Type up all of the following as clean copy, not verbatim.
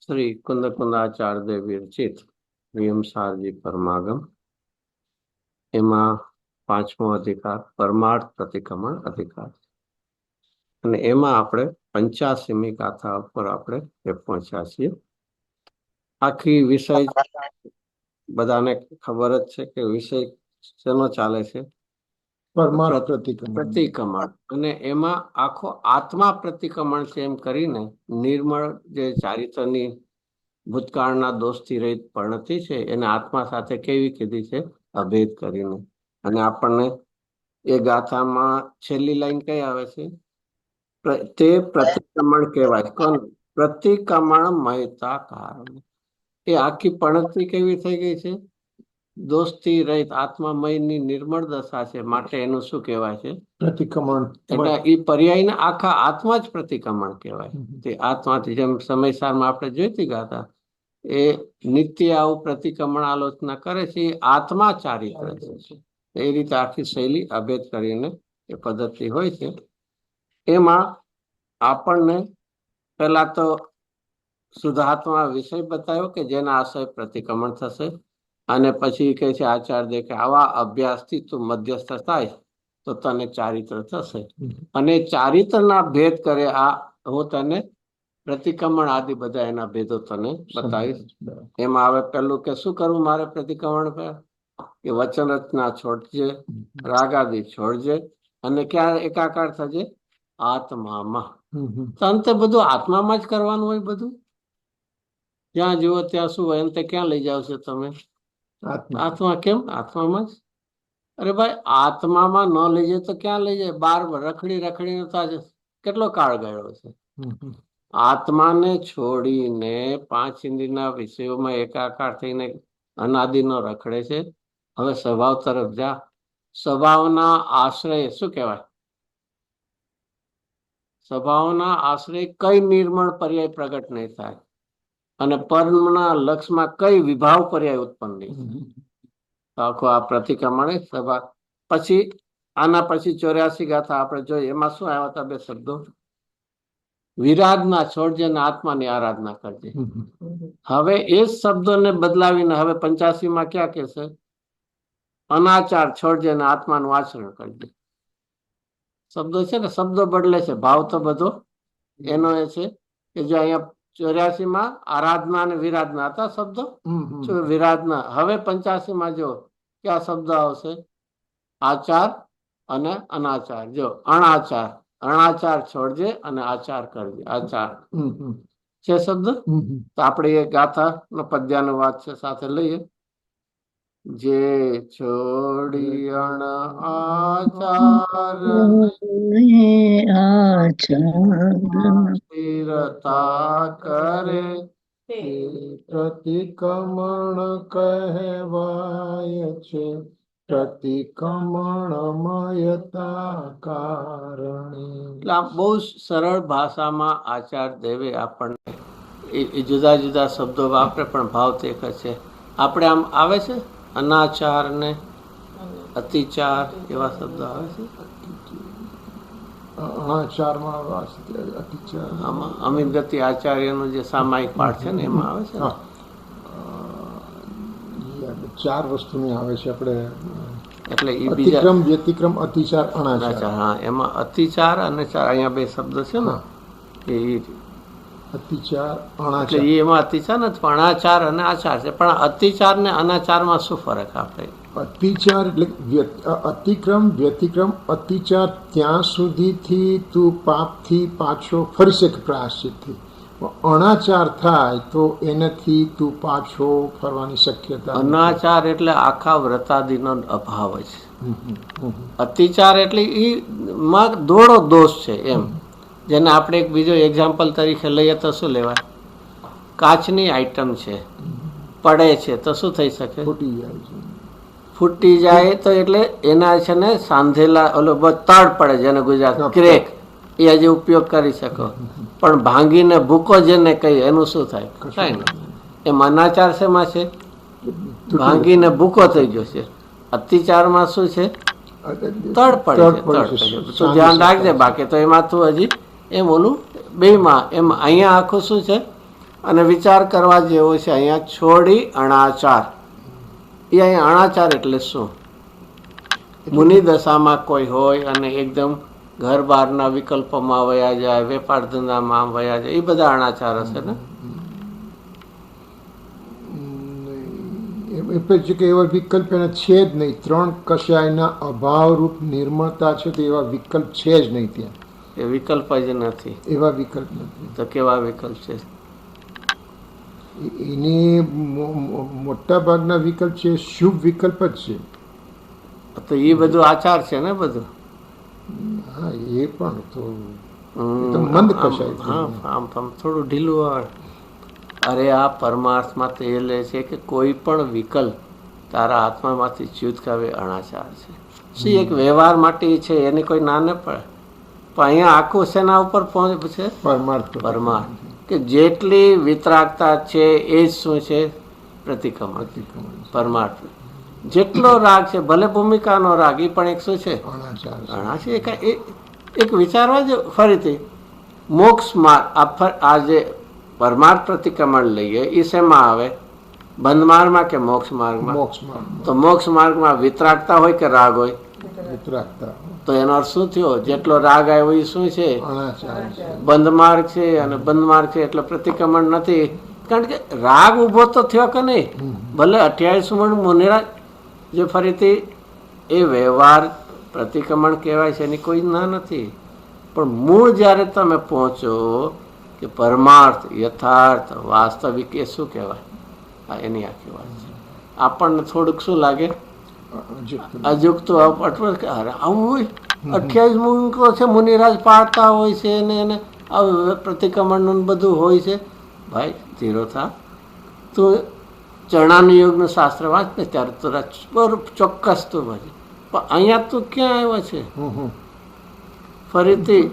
શ્રી કુંદકુંદાચાર્ય વિરચિત વિયમસારજી પરમાગમ, એમાં 5મો અધિકાર પરમાર્થ પ્રતિક્રમણ અધિકાર, અને એમાં આપણે 85મી ગાથા ઉપર આપણે પહોંચ્યા છીએ. આખી વિષય બધાને ખબર જ છે કે વિષય શેનો ચાલે છે, પરમાર્થ પ્રતિક્રમણ. અને એમાં આખો આત્મા પ્રતિક્રમણ છે એમ કરીને નિર્મળ જે ચારિત્રની ભૂતકાળના દોષથી રહિત પરિણતિ છે એને આત્મા સાથે કેવી કીધી છે, અભેદ કરીને. અને આપણને એ ગાથામાં છેલ્લી લાઈન કઈ આવે છે, તે પ્રતિક્રમણ કહેવાય. કોણ? પ્રતિક્રમણ મયતા કારણ. એ આખી પરિણતિ કેવી થઈ ગઈ છે, દોષથી રહિત આત્મામયની નિર્મળ દશા છે, માટે એનું શું કહેવાય છે, પ્રતિક્રમણ. એટલે એ પર્યાયને આખા આત્મા જ પ્રતિક્રમણ કહેવાય. તે આત્માથી, જેમ સમયસારમાં આપણે જોઈતી ગાતા, એ નિત્ય આવું પ્રતિક્રમણ આલોચના કરે છે, એ આત્મા ચારિત્ર છે. એ રીતે આખી શૈલી અભેદ કરીને એ પદ્ધતિ હોય છે. એમાં આપણને પહેલા તો શુદ્ધાત્મા વિષય બતાવ્યો કે જેના આશય પ્રતિક્રમણ થશે, અને પછી કહે છે આચાર્ય કે આવા અભ્યાસથી તું મધ્યસ્થ થાય તો તને ચારિત્ર થશે. અને ચારિત્રના ભેદ કરે આ હું તને પ્રતિક્રમણ આદિ બધા એના ભેદો તને બતાવીશ. એમાં આવે પેલું કે શું કરવું મારે પ્રતિક્રમણ પર, કે વચન રચના છોડજે, રાગ આદિ છોડજે, અને ક્યાં એકાકાર થજે, આત્મામાં. અંતે બધું આત્મામાં જ કરવાનું હોય. બધું જ્યાં જુઓ ત્યાં શું હોય, અંતે ક્યાં લઈ જાવ છો તમે, આત્મા. કેમ? આત્મામાં જ. અરે ભાઈ, આત્મામાં ન લઈ જાય તો ક્યાં લઈ જાય? બાર રખડી રખડીને તો આજે કેટલો કાળ ગયો છે. આત્માને છોડીને 5 ઇન્દ્રિયના વિષયોમાં એકાકાર થઈને અનાદિનો રખડે છે. હવે સ્વભાવ તરફ જા. સ્વભાવના આશ્રય શું કહેવાય? સ્વભાવના આશ્રય કઈ નિર્મળ પર્યાય પ્રગટ નહીં થાય, અને પરમના લક્ષમાં કઈ વિભાવ પર્યાય ઉત્પન્ન નહીં. આખો આ પ્રતિક્રમણ સ્વભાવ. પછી આના પછી 84 ગાથા આપણે જોઈએ, એમાં શું આવ્યા હતા? 2 શબ્દો, વિરાધના છોડજે ને આત્માની આરાધના કરજે. હવે એ શબ્દોને બદલાવીને હવે 85માં ક્યાં કે છે? અનાચાર છોડજે ને આત્માનું આચરણ કરજે. શબ્દો છે ને, શબ્દો બદલે છે, ભાવ તો બધો એનો એ છે કે જો અહીંયા 84માં આરાધના અને વિરાધના હતા શબ્દો, વિરાધના. હવે 85માં જો ક્યાં શબ્દ આવશે? આચાર અને અનાચાર. જો અણાચાર, અણાચાર છોડજે અને આચાર કરજે. આચાર છે શબ્દ. તો આપણે એ ગાથા નો પદ્યાનુવાદ છે સાથે લઈએ. જે છોડી અણ આચાર સ્થિરતા કરે, પ્રતિક્રમણ કહેવાય છે. પ્રતિક્રમણમયતા કારણે. એટલે આ બહુ સરળ ભાષામાં આચાર્ય દેવે આપણને એ જુદા જુદા શબ્દો વાપરે, પણ ભાવ તો એક જ છે. આપણે આમ આવે છે અનાચાર ને અતિચાર એવા શબ્દો આવે છે. આમાં અમિત ગતિ આચાર્યનો જે સામાયિક પાઠ છે ને એમાં આવે છે. 4 વસ્તુની આવે છે. આપણે એટલે એ અતિક્રમ, વ્યતિક્રમ, અતિચાર, અનાચાર. હા, એમાં અતિચાર અને ચાર, અહીંયા 2 શબ્દ છે ને, કે અતિચાર, અનાચાર. એમાં અતિચાર નથી, પણ અનાચાર અને આચાર છે. પણ અતિચાર ને અનાચારમાં શું ફરક આપણે? અતિચાર એટલે અતિક્રમ, વ્યતિક્રમ, અતિચાર ત્યાં સુધીથી તું પાપથી પાછો ફરી શકે પ્રાયશ્ચિતથી. અનાચાર થાય તો એનાથી તું પાછો ફરવાની શક્યતા. અનાચાર એટલે આખા વ્રતાદિનો અભાવ છે. અતિચાર એટલે એ દોડો દોષ છે એમ. જેને આપણે એક બીજો એક્ઝામ્પલ તરીકે લઈએ તો શું લેવાય? કાચની આઈટમ છે, પડે છે તો શું થઈ શકે? ફૂટી જાય છે. ફૂટી જાય તો એટલે એના છે ને સાંધેલા ઓલો તડ પડે, જેને ગુજરાત ક્રેક, એ હજી ઉપયોગ કરી શકો. પણ ભાંગીને ભૂકો જેને કહીએ એનું શું થાય? કાંઈ નહીં. એમ અનાચાર શેમાં છે? ભાંગીને ભૂકો થઈ ગયો છે. અતિચારમાં શું છે? તડ પડે છે. તો ધ્યાન રાખજે, બાકી તો એમાં તું હજી એમ ઓલું બેમાં એમ. અહીંયા આખું શું છે? અને વિચાર કરવા જેવો છે. અહીંયા છોડી અણાચાર, એ અહીંયા અણાચાર એટલે શું? મુનિ દશામાં કોઈ હોય અને એકદમ ઘર બહારના વિકલ્પોમાં વયા જાય, વેપાર ધંધામાં વયા જાય, એ બધા અણાચાર હશે ને? એટલે છે કે એવા વિકલ્પ એને છે જ નહીં. 3 કશાયના અભાવરૂપ નિર્મળતા છે તો એવા વિકલ્પ છે જ નહીં ત્યાં. એ વિકલ્પ જ નથી. એવા વિકલ્પ નથી. તો કેવા વિકલ્પ છે? એની મોટા ભાગના વિકલ્પ છે શુભ વિકલ્પ જ છે. તો એ બધું આચાર છે ને બધું. હા, એ પણ તો મંદ કશાય. હા, આમ થોડું ઢીલું આવે. અરે આ પરમાર્થમાં તો એ લે છે કે કોઈ પણ વિકલ્પ તારા આત્મામાંથી ચ્યુત કાવે અણાચાર છે. શું એક વ્યવહાર માટે છે, એની કોઈ ના ન પડે. પણ અહીંયા આખું શેના ઉપર પહોંચે છે? પરમાર્થ. કે જેટલી વિતરાગતા છે એ જ શું છે? પ્રતિક્રમણ. પરમાર્થ. જેટલો રાગ છે, ભલે ભૂમિકાનો રાગ, એ પણ એક શું છે? અણાચાર. એક વિચારવા જ ફરીથી મોક્ષ માર્ગ, આ જે પરમાર્થ પ્રતિક્રમણ લઈએ એ શેમાં આવે? બંધ માર્ગમાં કે મોક્ષ માર્ગમાં? તો મોક્ષ માર્ગમાં વિતરાગતા હોય કે રાગ હોય? વિતરાગતા. તો એનો અર્થ શું થયો? જેટલો રાગ આવ્યો એ શું છે? બંધ માર્ગ છે. અને બંધ માર્ગ છે એટલે પ્રતિક્રમણ નથી. કારણ કે રાગ ઉભો તો થયો કે નહીં? ભલે 28 મુનિરાજ જે ફરીથી એ વ્યવહાર પ્રતિક્રમણ કહેવાય છે, એની કોઈ ના નથી. પણ મૂળ જ્યારે તમે પહોંચો કે પરમાર્થ, યથાર્થ, વાસ્તવિક, એ શું કહેવાય? એની આખી વાત છે. આપણને થોડુંક શું લાગે? અજુકતું અટવું કે અરે આવું હોય. 28 મુનિ છે, મુનિરાજ પાડતા હોય છે ને એને આવું પ્રતિક્રમણનું બધું હોય છે. ભાઈ ધીરો થા. તું ચરણાનું યોગનું શાસ્ત્ર વાંચ ને ત્યારે તું ચોક્કસ તું ભજે. પણ અહીંયા તું ક્યાં આવ્યો છે? ફરીથી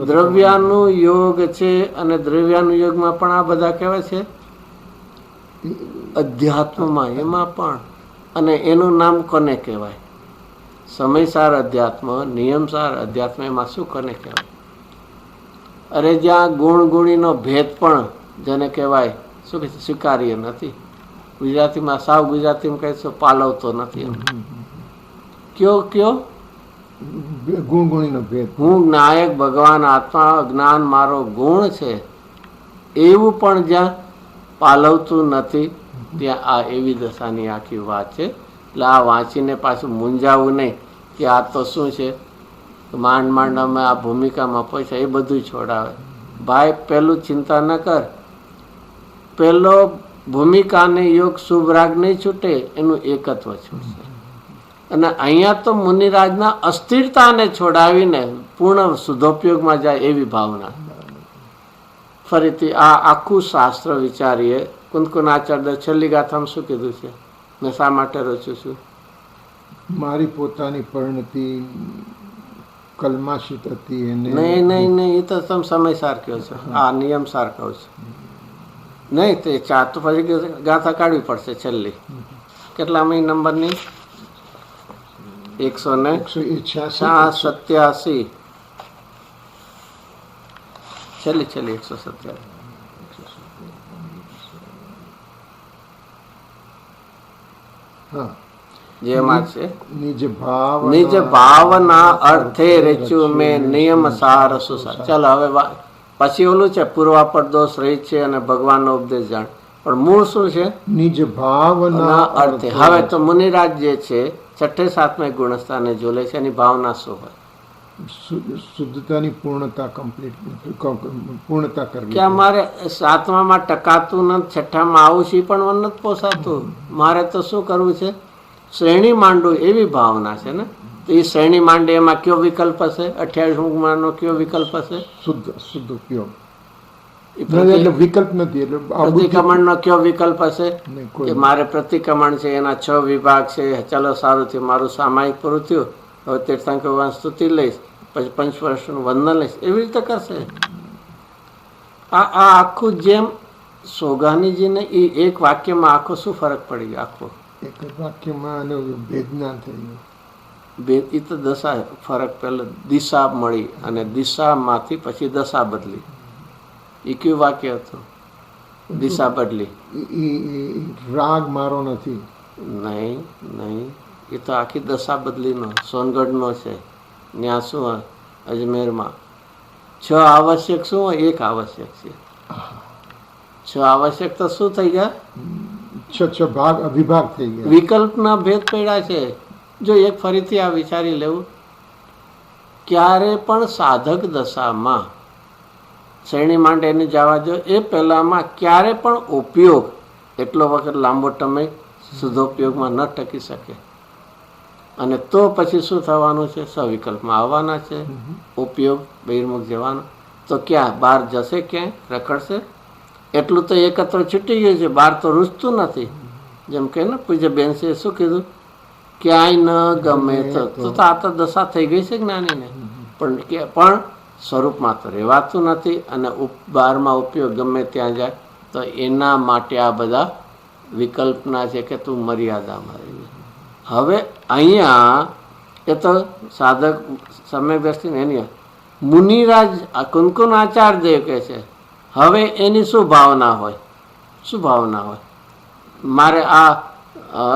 દ્રવ્યાનું યોગ છે. અને દ્રવ્યાનું યોગમાં પણ આ બધા કહેવાય છે અધ્યાત્મમાં, એમાં પણ. અને એનું નામ કોને કહેવાય? સમયસાર અધ્યાત્મ, નિયમસાર અધ્યાત્મ. એમાં શું કોને કહેવાય? અરે જ્યાં ગુણ ગુણીનો ભેદ પણ જેને કહેવાય શું કહે છે? સ્વીકાર્ય નથી. ગુજરાતીમાં સાવ ગુજરાતીમાં કહે છે પાલવતો નથી. કયો ગુણગુણીનો ભેદ. હું નાયક, ભગવાન, આત્મા, જ્ઞાન મારો ગુણ છે, એવું પણ જ્યાં પાલવતું નથી ત્યાં આ એવી દશાની આખી વાત છે. એટલે આ વાંચીને પાછું મૂંઝાવું નહીં કે આ તો શું છે, માંડ માંડ અમે આ ભૂમિકામાં પૈસા, એ બધું છોડાવે. ભાઈ પેલું ચિંતા ન કર. પેલો ભૂમિકાને યોગ શુભ રાગ નહીં છૂટે, એનું એકત્વ છૂટશે. અને અહીંયા તો મુનિરાજના અસ્થિરતાને છોડાવીને પૂર્ણ શુદ્ધોપયોગમાં જાય એવી ભાવના. ફરીથી આ આખું શાસ્ત્ર વિચારીએ. કુંદકુનાચાર્ય છેલ્લી ગાથામાં શું કીધું છે? મેં શા માટે રચ્યું છું? મારી પોતાની પરિણતિ કલમાશિત હતી. નહીં, એ તો તમે સમયસાર કહો છો. આ નિયમસાર કહો છો. નહીં તે ચા તો પછી ગાથા કાઢવી પડશે છેલ્લી. કેટલામી નંબરની? 187. છેલ્લી 187. જેમાં છે નિજ ભાવના અર્થે રચ્યું મેં નિયમ સાર સુસાર. ચાલો હવે પછી ઓલું છે પૂર્વાપર દોષ રહી છે અને ભગવાનનો ઉપદેશ જાણ. પણ મૂળ શું છે? નિજ ભાવના અર્થે. હવે તો મુનિરાજ જે છે 6 7 ગુણસ્થાને જોલે છે, એની ભાવના શું હોય? શુદ્ધતાની પૂર્ણતા, કમ્પ્લીટ પૂર્ણતા કરવી. કે મારે 7માં ટકાતું નથી, 6માં આવું છે પણ મને નથી પોસાતું, મારે તો શું કરવું છે? શ્રેણી માંડવું, એવી ભાવના છે ને. તો એ શ્રેણી માંડે એમાં કયો વિકલ્પ હશે? 28 નો કયો વિકલ્પ હશે? શુદ્ધ ઉપયોગ. એટલે વિકલ્પ નથી. પ્રતિક્રમણ નો કયો વિકલ્પ હશે? કે મારે પ્રતિક્રમણ છે, એના 6 વિભાગ છે, ચલો સારું થયું, મારું સામાયિક પૂરું થયું, હવે તીર્થંકર સ્તુતિ લઈશ, પછી પંચવર્ષનું વંદન લઈશ, એવી રીતે કરશે. આ આખું જેમ સોગાનીજીને એ એક વાક્યમાં આખો શું ફરક પડી ગયો? આખો એક વાક્યમાં ભેદના થઈ ગયો. એ તો દશા ફરક. પહેલા દિશા મળી અને દિશામાંથી પછી દશા બદલી. એ કયું વાક્ય હતું? દિશા બદલી. રાગ મારો નથી. નહીં નહીં, એ તો આખી દશા બદલીનો સોનગઢનો છે. ત્યાં શું અજમેરમાં 6 આવશ્યક શું હોય? 1 આવશ્યક છે. 6 આવશ્યક તો શું થઈ ગયા? છ ભાગ વિભાગ થઈ ગયા. વિકલ્પના ભેદ પડ્યા છે. જો એક ફરીથી આ વિચારી લેવું, ક્યારે પણ સાધક દશામાં શ્રેણી માંડે એને જવા દો, એ પહેલામાં ક્યારે પણ ઉપયોગ એટલો વખત લાંબો સમય શુદ્ધોપયોગમાં ન ટકી શકે. અને તો પછી શું થવાનું છે? સવિકલ્પમાં આવવાના છે. ઉપયોગ બહિર્મુખ જવાનો. તો ક્યાં બહાર જશે? ક્યાંય રખડશે? એટલું તો એકત્ર છૂટી ગયું છે, બહાર તો રૂચતું નથી. જેમ કે ને પૂજ્ય બેન છે શું કીધું? ક્યાંય ન ગમે તો આ તો દશા થઈ ગઈ છે જ્ઞાનીને. પણ સ્વરૂપમાં તો રહેવાતું નથી, અને બહારમાં ઉપયોગ ગમે ત્યાં જાય. તો એના માટે આ બધા વિકલ્પના છે કે તું મર્યાદામાં રહી. હવે અહીંયા એ તો સાધક સમ્યક દ્રષ્ટિને એની મુનિરાજ કુનકુન આચાર્ય દેવ કહે છે. હવે એની શું ભાવના હોય? શું ભાવના હોય? મારે આ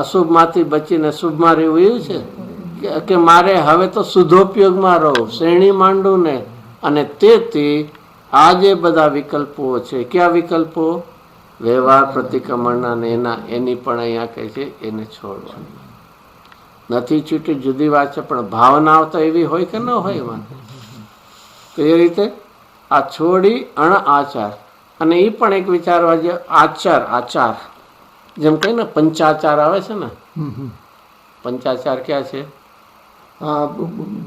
અશુભમાંથી બચીને શુભમાં રહેવું એવું છે કે મારે હવે તો શુદ્ધોપયોગમાં રહું, શ્રેણી માંડું ને. અને તેથી આ જે બધા વિકલ્પો છે, કયા વિકલ્પો? વ્યવહાર પ્રતિક્રમણના ને એની પણ અહીંયા કહે છે એને છોડવાની. નથી છૂટી જુદી વાત છે, પણ ભાવનાઓ તો એવી હોય કે ન હોય એમાં. તો એ રીતે આ છોડી અણ આચાર. અને એ પણ એક વિચારવા જે આચાર જેમ કહે ને પંચાચાર આવે છે ને. પંચાચાર ક્યાં છે?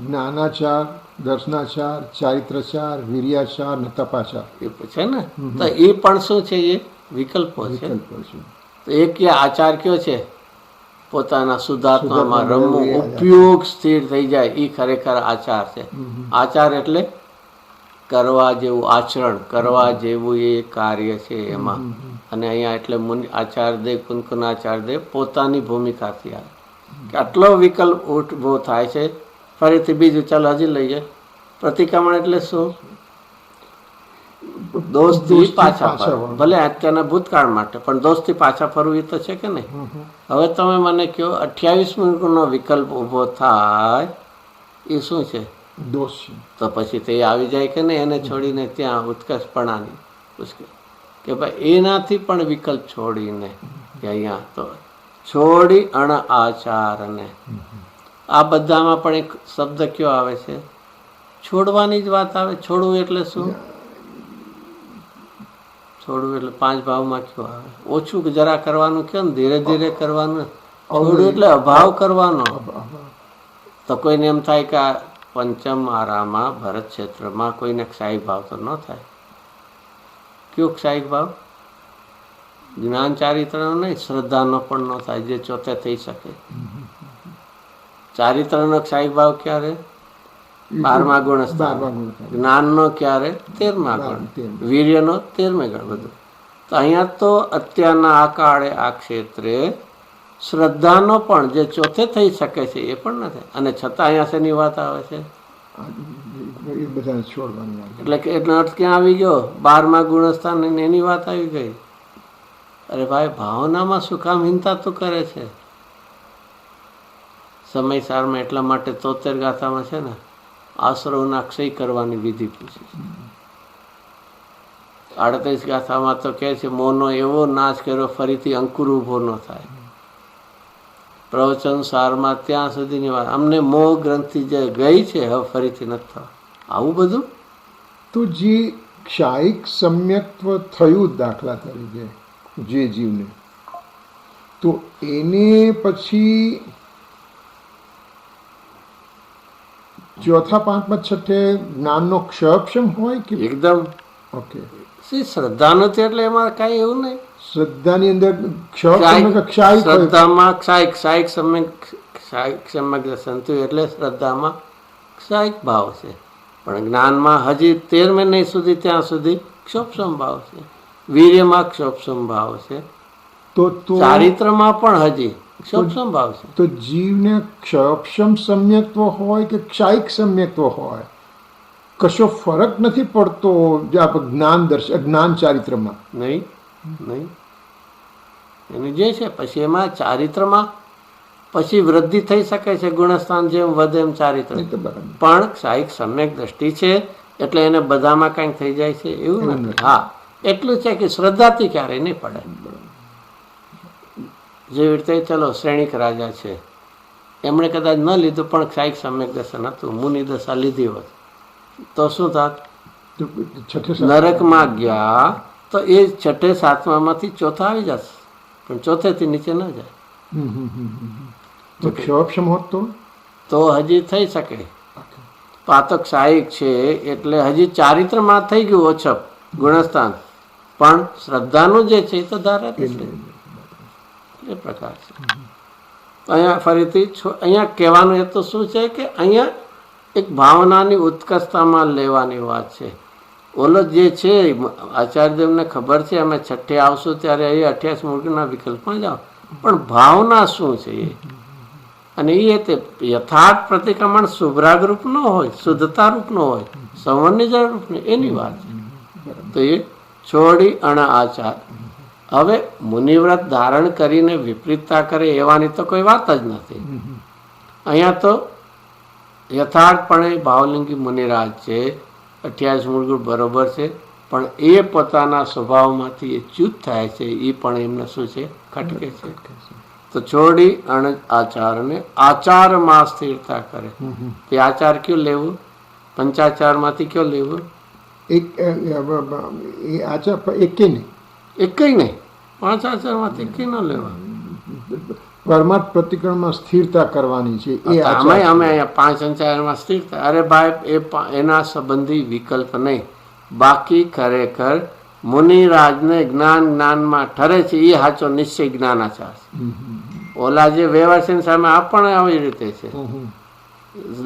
જ્ઞાનાચાર, દર્શનાચાર, ચારિત્રચાર, વીર્યાચાર ને તપાચાર એ છે ને. તો એ પણ શું છે? એ વિકલ્પો છે. તો એક આચાર કયો છે? પોતાના શુદ્ધાત્મામાં રમવું, ઉપયોગ સ્થિર થઈ જાય, એ ખરેખર આચાર છે. આચાર એટલે કરવા જેવું આચરણ, કરવા જેવું એ કાર્ય છે એમાં. અને અહીંયા એટલે આચાર્યદેવ કુનકુનાચાર્યદેવ પોતાની ભૂમિકાથી આવે કે આટલો વિકલ્પ ઉભો થાય છે. ફરીથી બીજું ચાલો હજી લઈએ. પ્રતિક્રમણ એટલે શું? દોષથી પાછા ફરવું. ભલે અત્યારના ભૂતકાળ માટે, પણ દોષથી પાછા ફરવું એ તો છે કે નહીં? હવે તમે મને કહો 28 મિનિટનો વિકલ્પ ઉભો થાય એ શું છે? દોષ. તો પછી તે આવી જાય કે નહીં? એને છોડીને ત્યાં ઉત્કર્ષપણાની મુશ્કેલ કે ભાઈ એનાથી પણ વિકલ્પ છોડીને અહીંયા તો છોડી અણ આચાર. અને આ બધામાં પણ એક શબ્દ કયો આવે છે? છોડવાની જ વાત આવે. છોડવું એટલે શું? છોડવું એટલે 5 ભાવમાં કયો આવે? ઓછું જરા કરવાનું કયો ને, ધીરે ધીરે કરવાનું. છોડવું એટલે અભાવ કરવાનો. તો કોઈને એમ થાય કે આ પંચમ આરામાં ભરત ક્ષેત્રમાં કોઈને ક્ષાયિક ભાવ તો ન થાય. કયો ક્ષાયિક ભાવ? જ્ઞાન ચારિત્રનો નહીં, શ્રદ્ધાનો પણ ન થાય, જે ચોથે થઈ શકે. ચારિત્રનો ક્ષાયિક ભાવ ક્યારે? 12મા ગુણ સ્થાન. જ્ઞાનનો ક્યારે? 13મા ગુણ. વીર્યનો 13મે ગણ. બધું તો અહીંયા તો અત્યારના આ કાળે આ ક્ષેત્રે શ્રદ્ધાનો પણ જે ચોથે થઈ શકે છે એ પણ નથી. અને છતાં અહીંયા શેની વાત આવે છે? એટલે કે એટલો અર્થ ક્યાં આવી ગયો? 12મા ગુણસ્થાન એની વાત આવી ગઈ. અરે ભાઈ, ભાવનામાં શું કામ હિંતા તું કરે છે? સમયસારમાં એટલા માટે 73 ગાથામાં છે ને આશ્રવના ક્ષય કરવાની વિધિ પૂછી છે. 38 ગાથામાં તો કહે છે મોહનો એવો નાશ કર્યો ફરીથી અંકુર ઉભો ન થાય. પ્રવચન સારમાં ત્યાં સુધીની વાત. અમને મોહ ગ્રંથિ જે ગઈ છે હવે ફરીથી નથી થવા. આવું બધું તો જે ક્ષાયિક સમ્યક્ત્વ થયું દાખલા તરીકે જે જીવને, તો એને પછી ચોથા 5મા 6 જ્ઞાનનો ક્ષયક્ષમ હોય કે એકદમ ઓકે? શ્રદ્ધા નથી એટલે એમાં કઈ એવું નહીં. શ્રદ્ધાની અંદર શ્રદ્ધામાં ક્ષાયિક સમ્યક સંતુ એટલે શ્રદ્ધામાં ક્ષાયિક ભાવ છે. પણ જ્ઞાનમાં હજી 13મે નહીં સુધી ત્યાં સુધી ક્ષોભસમ ભાવ છે. વીર્યમાં ક્ષોભસમ ભાવ છે. તો ચારિત્રમાં પણ હજી ક્ષોભસમ ભાવ છે. તો જીવને ક્ષોભસમ સમ્યક્ત્વ હોય કે ક્ષાયિક સમ્યક્ત્વ હોય, કશો ફરક નથી પડતો જ્ઞાન ચારિત્રમાં? નહીં. નહીં. એની જે છે પછી એમાં ચારિત્રમાં પછી વૃદ્ધિ થઈ શકે છે, ગુણસ્થાન જેમ વધે એમ ચારિત્ર. એ તો બરાબર. પણ સાહિક સમ્યક દ્રષ્ટિ છે એટલે એને બધામાં કંઈક થઈ જાય છે એવું નથી. હા, એટલું છે કે શ્રદ્ધાથી ક્યારેય નહીં પડે. જેવી રીતે ચલો શ્રેણિક રાજા છે, એમણે કદાચ ન લીધું પણ સાહિક સમ્યક દર્શન હતું, મુનિ દશા લીધી હોત તો શું થાત? તો છઠ્ઠે નરકમાં ગયા તો એ છઠ્ઠે સાતમામાંથી ચોથા આવી જશે, પણ ચોથેથી નીચે ન જાય. તો ક્ષોક્ષમ હોત તો હજી થઈ શકે. પાતક સાહિક છે એટલે હજી ચારિત્રમાં થઈ ગયું ઓછપ ગુણસ્થાન, પણ શ્રદ્ધાનું જે છે એ તો ધારે છે. એ પ્રકાર છે. અહીંયા ફરીથી અહીંયા કહેવાનું એ તો શું છે કે અહીંયા એક ભાવનાની ઉત્કર્ષતામાં લેવાની વાત છે. ઓલો જે છે આચાર્યદેવને ખબર છે અમે છઠ્ઠે આવશું ત્યારે એ 28 મૂળના વિકલ્પમાં જાઓ, પણ ભાવના શું છે એ, અને એ તે યથાર્થ પ્રતિક્રમણ શુભરાગ રૂપ ન હોય, શુદ્ધતા રૂપ ન હોય, સંવર્ણિજળ રૂપ ને એની વાત છે. તો એ છોડી અણ આચાર. હવે મુનિવ્રત ધારણ કરીને વિપરીતતા કરે એવાની તો કોઈ વાત જ નથી. અહીંયા તો યથાર્થપણે ભાવલિંગી મુનિરાજ છે, 28 મૂળગુણ બરોબર છે, પણ એ પોતાના સ્વભાવમાંથી એ ચ્યુત થાય છે, એ પણ એમને શું છે ખટકે છે. તો છોડી અણ આચારને આચારમાં સ્થિરતા કરે. તે આચાર કયું લેવું? પંચાચારમાંથી કયો લેવું? એક એ આચાર એકે નહીં, એકઈ નહીં, 5 આચારમાંથી એકઈ ન લેવા. પરમાર્થ પ્રતિક્રમણમાં સ્થિરતા કરવાની છે એ અમે અહીંયા 5 આચારમાં સ્થિરતા. અરે ભાઈ એના સંબંધી વિકલ્પ નહીં. બાકી ખરેખર મુનિરાજને જ્ઞાનમાં ઠરે છે એ સાચો નિશ્ચય જ્ઞાનાચાર છે. ઓલા જે વ્યવહાર છે સામે આ પણ આવી રીતે છે.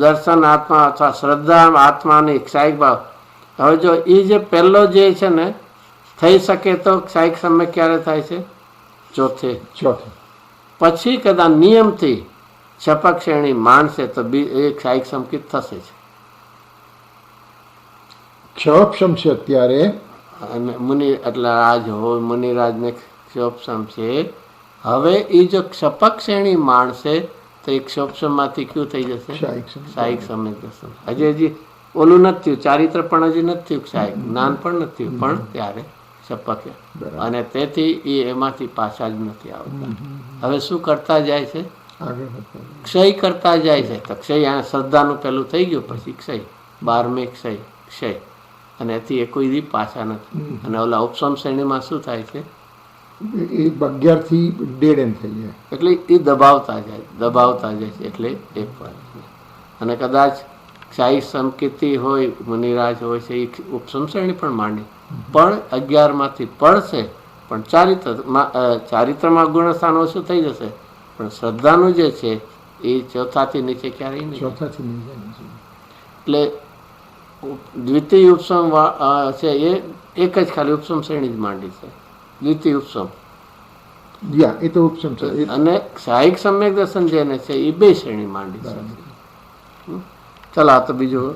દર્શન આત્મા અથવા શ્રદ્ધા આત્માની સાહિક ભાવ. હવે જો એ જે પહેલો જે છે ને થઈ શકે તો સાહિક સમય ક્યારે થાય છે? ચોથે. પછી કદાચ નિયમથી છપક શ્રેણી માનશે તો એક સાહિક સંકિત થશે જ. ક્ષોક્ષમ છે અત્યારે, અને મુનિ એટલે રાજ હોય, મુનિરાજને ક્ષોપસમ છે. હવે એ જો ક્ષપક શ્રેણી માણશે તો એ ક્ષોપસમમાંથી કયું થઈ જશે? સાહિક સમય દર્શન. હજી ઓલું નથી થયું, ચારિત્ર પણ હજી નથી થયું, સાહિક જ્ઞાન પણ નથી થયું, પણ ત્યારે ક્ષપક, અને તેથી એ એમાંથી પાછા જ નથી આવતા. હવે શું કરતા જાય છે? ક્ષય કરતા જાય છે. તો ક્ષય શ્રદ્ધાનું પેલું થઈ ગયું, પછી ક્ષય, 12મે ક્ષય, અને એથી એ કોઈ દી પાછા નથી. અને ઓલા ઉપસમ શ્રેણીમાં શું થાય છે? એ 11 થી 1.5 થઈ જાય, એટલે એ દબાવતા જાય છે. એટલે એક વાત. અને કદાચ સાહિક સંકેતી હોય, મુનિરાજ હોય છે, એ ઉપસમ શ્રેણી પણ માંડી, પણ 11માંથી પડશે, પણ ચારિત્રમાં ગુણસ્થાન ઓછું થઈ જશે, પણ શ્રદ્ધાનું જે છે એ ચોથાથી નીચે ક્યારેય નહીં. એટલે દ્વિતીય ઉપસમ છે એ એક જ ખાલી ઉપસમ શ્રેણી જ માંડી છે, દ્વિતીય ઉપસમ. એ તો ઉપસમ છે. અને સાહિક સમ્યક દર્શન જેને છે એ 2 શ્રેણી માંડી છે. ચાલો આ તો બીજું.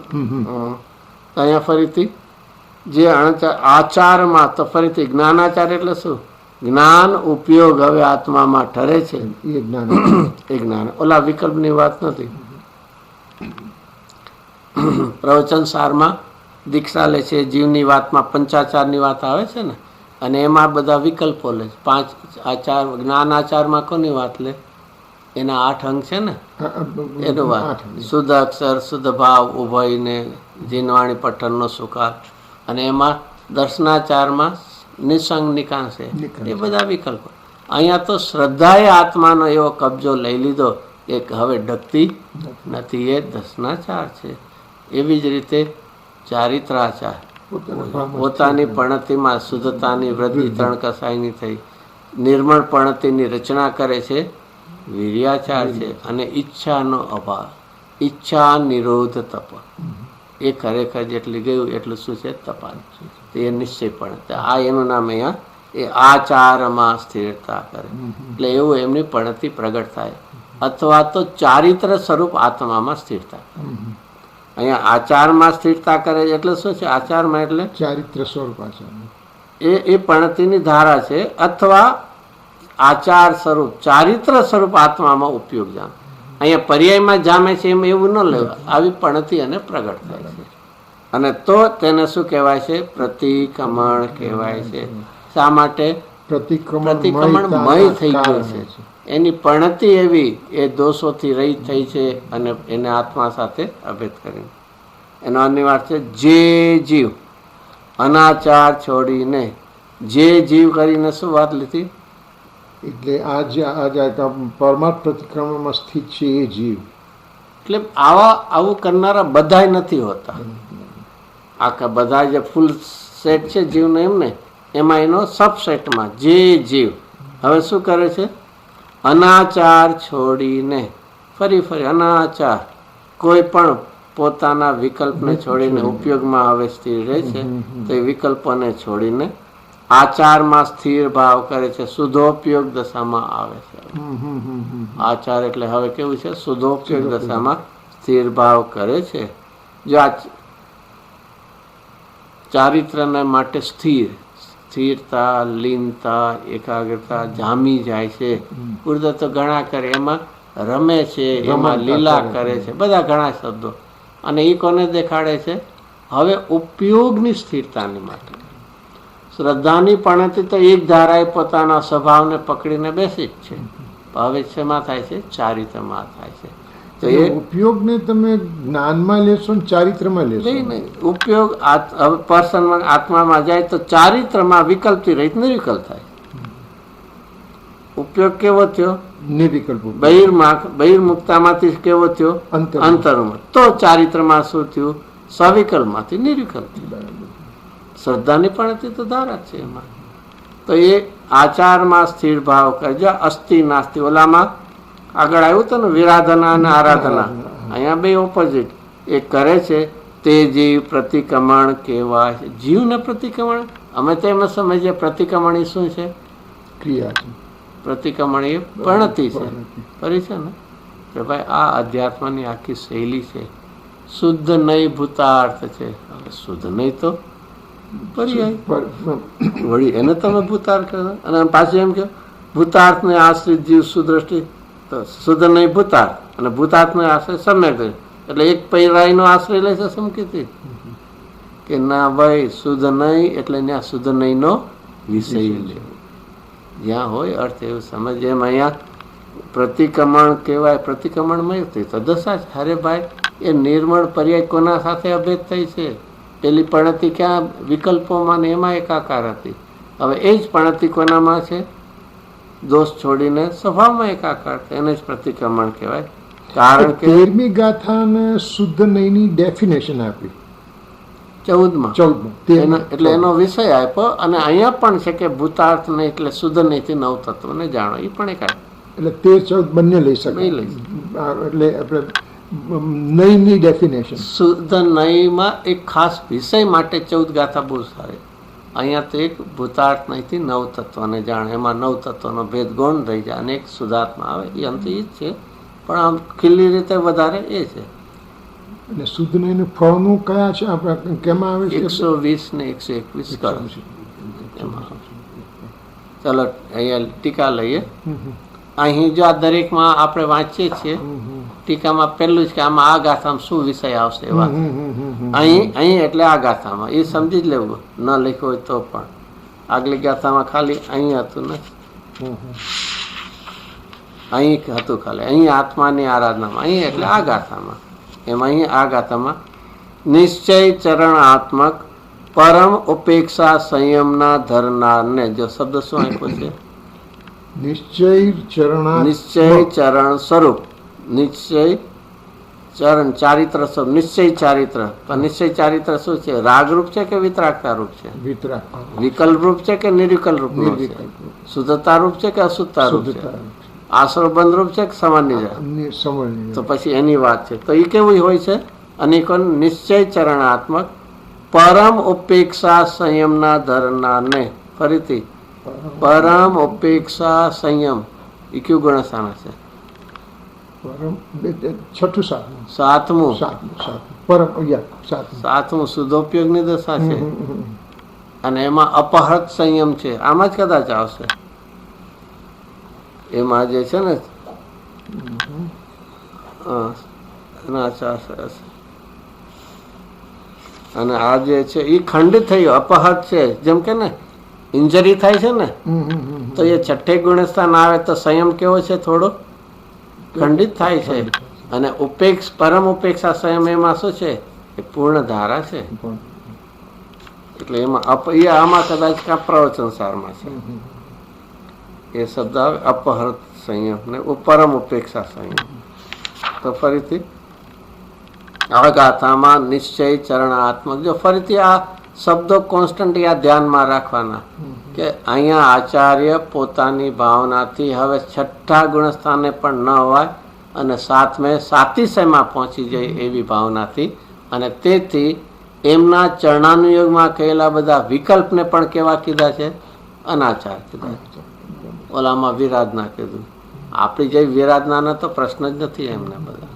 અહીંયા ફરીથી જે આચારમાં તો ફરીથી જ્ઞાનાચાર એટલે શું? જ્ઞાન ઉપયોગ હવે આત્મામાં ઠરે છે એ જ્ઞાન. ઓલા વિકલ્પની વાત નથી. પ્રવચન સારમાં દીક્ષા લે છે, જીવની વાતમાં પંચાચારની વાત આવે છે ને, અને એમાં બધા વિકલ્પો લે છે. 5 આચાર જ્ઞાનાચારમાં કોની વાત લે? એના 8 અંગ છે ને, એનું વાત. શુદ્ધ અક્ષર, શુદ્ધ ભાવ, ઉભયને જીનવાણી પઠનનો સુકાર, અને એમાં દર્શનાચારમાં નિસંગ નિકાંશ છે. એ બધા વિકલ્પો. અહીંયા તો શ્રદ્ધાએ આત્માનો એવો કબજો લઈ લીધો એક હવે ડકતી નથી, એ દર્શનાચાર છે. એવી જ રીતે ચારિત્રાચાર, પોતાની પણતિમાં શુદ્ધતાની વૃદ્ધિ 3 કસાયની થઈ, નિર્મળ પણતિની રચના કરે છે, વીર્યાચાર છે. અને ઈચ્છાનો અભાવ, ઈચ્છા નિરોધ તપ, એ ખરેખર જેટલી ગયું એટલું શું છે? તપાસ. એ નિશ્ચયપણે આ એનું નામ અહીંયા એ આચારમાં સ્થિરતા કરે. એટલે એવું એમની પણતિ પ્રગટ થાય, અથવા તો ચારિત્ર સ્વરૂપ આત્મામાં સ્થિરતા. અહીંયા આચારમાં સ્થિરતા કરે એટલે શું છે? આચારમાં એટલે ચારિત્ર સ્વરૂપ આચાર. એ પણતીની ધારા છે, અથવા આચાર સ્વરૂપ ચારિત્ર સ્વરૂપ આત્મામાં ઉપયોગ જામે. અહીંયા પર્યાયમાં જામે છે એમ એવું ન લેવા, આવી પણતી અને પ્રગટ થાય છે, અને તો તેને શું કહેવાય છે? પ્રતિક્રમણ કહેવાય છે. શા માટે? પ્રતિક્રમણમય થઈ ગયો છે. એની પણતી એવી એ દોષોથી રહિત થઈ છે, અને એને આત્મા સાથે અભેદ કરી. એનો અનિવાર્ય છે જે જીવ અનાચાર છોડીને, જે જીવ કરીને શું વાત લીધી? એટલે આ પરમાર્થ પ્રતિક્રમણમાં સ્થિત છે એ જીવ. એટલે આવું કરનારા બધાય નથી હોતા. આખા બધા જે ફૂલ સેટ છે જીવનો, એમને એમાં એનો સબસેટમાં જે જીવ હવે શું કરે છે? અનાચાર છોડીને, ફરી અનાચાર, કોઈ પણ પોતાના વિકલ્પને છોડીને ઉપયોગમાં હવે સ્થિર રહે છે, તો એ વિકલ્પોને છોડીને આચારમાં સ્થિર ભાવ કરે છે. શુદ્ધોપયોગ દશામાં આવે છે. આચાર એટલે હવે કેવું છે? શુદ્ધોપયોગ દશામાં સ્થિર ભાવ કરે છે. જો આ ચારિત્રને માટે સ્થિરતા, લીનતા, એકાગ્રતા જામી જાય છે. ઉર્દા તો ઘણા કરે, એમાં રમે છે, એમાં લીલા કરે છે, બધા ઘણા શબ્દો. અને એ કોને દેખાડે છે? હવે ઉપયોગની સ્થિરતાની માટે. શ્રદ્ધાની પણતી તો એક ધારાએ પોતાના સ્વભાવને પકડીને બેસી જ છે. હવે શેમાં થાય છે? ચારિત્રમાં થાય છે. તો એ ઉપયોગને તમે જ્ઞાનમાં લેશો ને ચારિત્રમાં લેશો? નહીં, ઉપયોગ હવે પર્સનમાં આત્મામાં જાય તો ચારિત્રમાં વિકલ્પથી રહિત નિર્વિકલ્પ થાય. ઉપયોગ કેવો થયો? નિર્વિકલ્પ. બહિર્મુક્તામાંથી કેવો થયો? અંતરમાં. તો ચારિત્રમાં શું થયું? સવિકલ્પમાંથી નિર્વિકલ્પ. શ્રદ્ધાની પણ તો ધારા છે એમાં. તો એ આચારમાં સ્થિર ભાવ કરજો. અસ્થિ નાસ્તિ, ઓલામાં આગળ આવ્યું હતું ને વિરાધના અને આરાધના, અહીંયા બે ઓપોઝિટ. એ કરે છે તે જીવ પ્રતિક્રમણ કહેવાય છે. જીવને પ્રતિક્રમણ, અમે તો એમ સમજીએ પ્રતિક્રમણ એ શું છે? ક્રિયા છે. પ્રતિક્રમણ એ પણતી છે, ફરી છે ને કે ભાઈ આ અધ્યાત્મની આખી શૈલી છે. શુદ્ધ નહીં ભૂતાર્થ છે. શુદ્ધ નહીં તો વળી એને તમે ભૂતાર્થ કરો, અને પાછું એમ કે ભૂતાર્થને આશ્રિત જીવ સુદ્રષ્ટિ, તો શુદ્ધ નહીં ભૂતાર્થ, અને ભૂતાર્થનો આશ્રય સમ્યક. એટલે એક પૈરાઈનો આશ્રય લે છે સમકીથી કે ના ભાઈ શુદ્ધ નહીં, એટલે ત્યાં શુદ્ધ નહીંનો વિષય લેવો. જ્યાં હોય અર્થ એવું સમજ. એમ અહીંયા પ્રતિક્રમણ કહેવાય. પ્રતિક્રમણમય તો દશા છે. અરે ભાઈ, એ નિર્મળ પર્યાય કોના સાથે અભેદ થઈ છે? પેલી પણતી ક્યાં? વિકલ્પોમાં ને એમાં એકાકાર હતી. હવે એ જ પણતી કોનામાં છે? દોષ છોડીને સ્વભાવમાં એકાકાર. એને જ પ્રતિક્રમણ કહેવાય. કારણ કે 13મી ગાથાને શુદ્ધ નહીંની ડેફિનેશન આપી 14માં. એટલે એનો વિષય આપ્યો. અને અહીંયા પણ છે કે ભૂતાર્થ નહીં એટલે શુદ્ધ નહીંથી નવ તત્વને જાણો. એ પણ એક એટલે 13-14 બંને લઈ શકાય. એટલે આપણે નહીંની ડેફિનેશન શુદ્ધ નહીંમાં એક ખાસ વિષય માટે 14 ગાથા બહુ સારી. અહીંયા તો એક ભૂતાર્થ નહીંથી નવ તત્વને જાણે, એમાં નવ તત્વનો ભેદ ગૌણ થઈ જાય, અને એક શુદ્ધાત્મા આવે. એ અંત એ જ છે, પણ આમ ખીલી રીતે વધારે એ છે. એટલે શુદ્ધ નહીં ફળનું કયા છે? આપણે કેમાં આવે છે? 120 ને 121 કરો. ચલો અહીંયા ટીકા લઈએ. અહીં જો આ દરેકમાં આપણે વાંચીએ છીએ ટીકામાં પહેલું જ કે આમાં આ ગાથામાં શું વિષય આવશે એ વાત. અહીં એટલે આ ગાથામાં એ સમજી જ લેવું, ન લખ્યું હોય તો પણ. આગલી ગાથામાં ખાલી અહીં હતું ને, અહીં હતું ખાલી. અહીં આત્માની આરાધનામાં, અહીં એટલે આ ગાથામાં. એમ અહીં આ ગાથામાં નિશ્ચય ચરણાત્મક પરમ ઉપેક્ષા સંયમના ધરનારને, જો શબ્દ શું આપ્યો છે? નિશ્ચય ચરણ સ્વરૂપ. નિશ્ચય ચરણ ચારિત્ર સ્વરૂપ. નિશ્ચય ચારિત્ર. પણ નિશ્ચય ચારિત્ર શું છે? રાગરૂપ છે કે વિતરાગતા રૂપ છે? વિકલ્પ રૂપ છે કે નિર્વિકલ્પ રૂપ છે? શુદ્ધતા રૂપ છે કે અશુદ્ધતા રૂપ છે? આશ્રયબંધ રૂપ છે કે સામાન્ય? તો પછી એની વાત છે. તો એ કેવું હોય છે? અનેકો નિશ્ચય ચરણાત્મક પરમ ઉપેક્ષા સંયમના ધરનારને. ફરીથી પરમ ઉપેક્ષા સંયમ. એ કયું ગણસ્થાન છે? સાતમું શુદ્ધોપયોગની દશા છે. અને એમાં અપહૃત સંયમ છે, આમાં જ કદાચ આવશે. એમાં જે છે ને અને આ જે છે એ ખંડિત થયું, અપહૃત છે. જેમ કે ને ઇન્જરી થાય છે ને, તો એ છઠ્ઠે ગુણસ્થાન આવે તો સંયમ કેવો છે, થોડો ખંડિત થાય છે. અને પરમ ઉપેક્ષા સંયમ એમાં શું છે, એ પૂર્ણ ધારા છે. એટલે એમાં આમાં કદાચ કાં પ્રવચન સારમાં છે એ શબ્દ આવે, અપહૃત સંયમ ને પરમ ઉપેક્ષા સંયમ. તો ફરીથી આ ગાથામાં નિશ્ચય ચરણાત્મક, જો ફરીથી આ શબ્દો કોન્સ્ટન્ટ યા ધ્યાનમાં રાખવાના કે અહીંયા આચાર્ય પોતાની ભાવનાથી હવે છઠ્ઠા ગુણસ્થાને પણ ન હોય અને સાતિશયમાં પહોંચી જાય એવી ભાવનાથી, અને તેથી એમના ચરણાનુયોગમાં કહેલા બધા વિકલ્પને પણ કેવા કીધા છે, અનાચાર કીધા. ઓલામાં વિરાધના કીધું. આપણી જે વિરાધનાનો તો પ્રશ્ન જ નથી એમને બધા.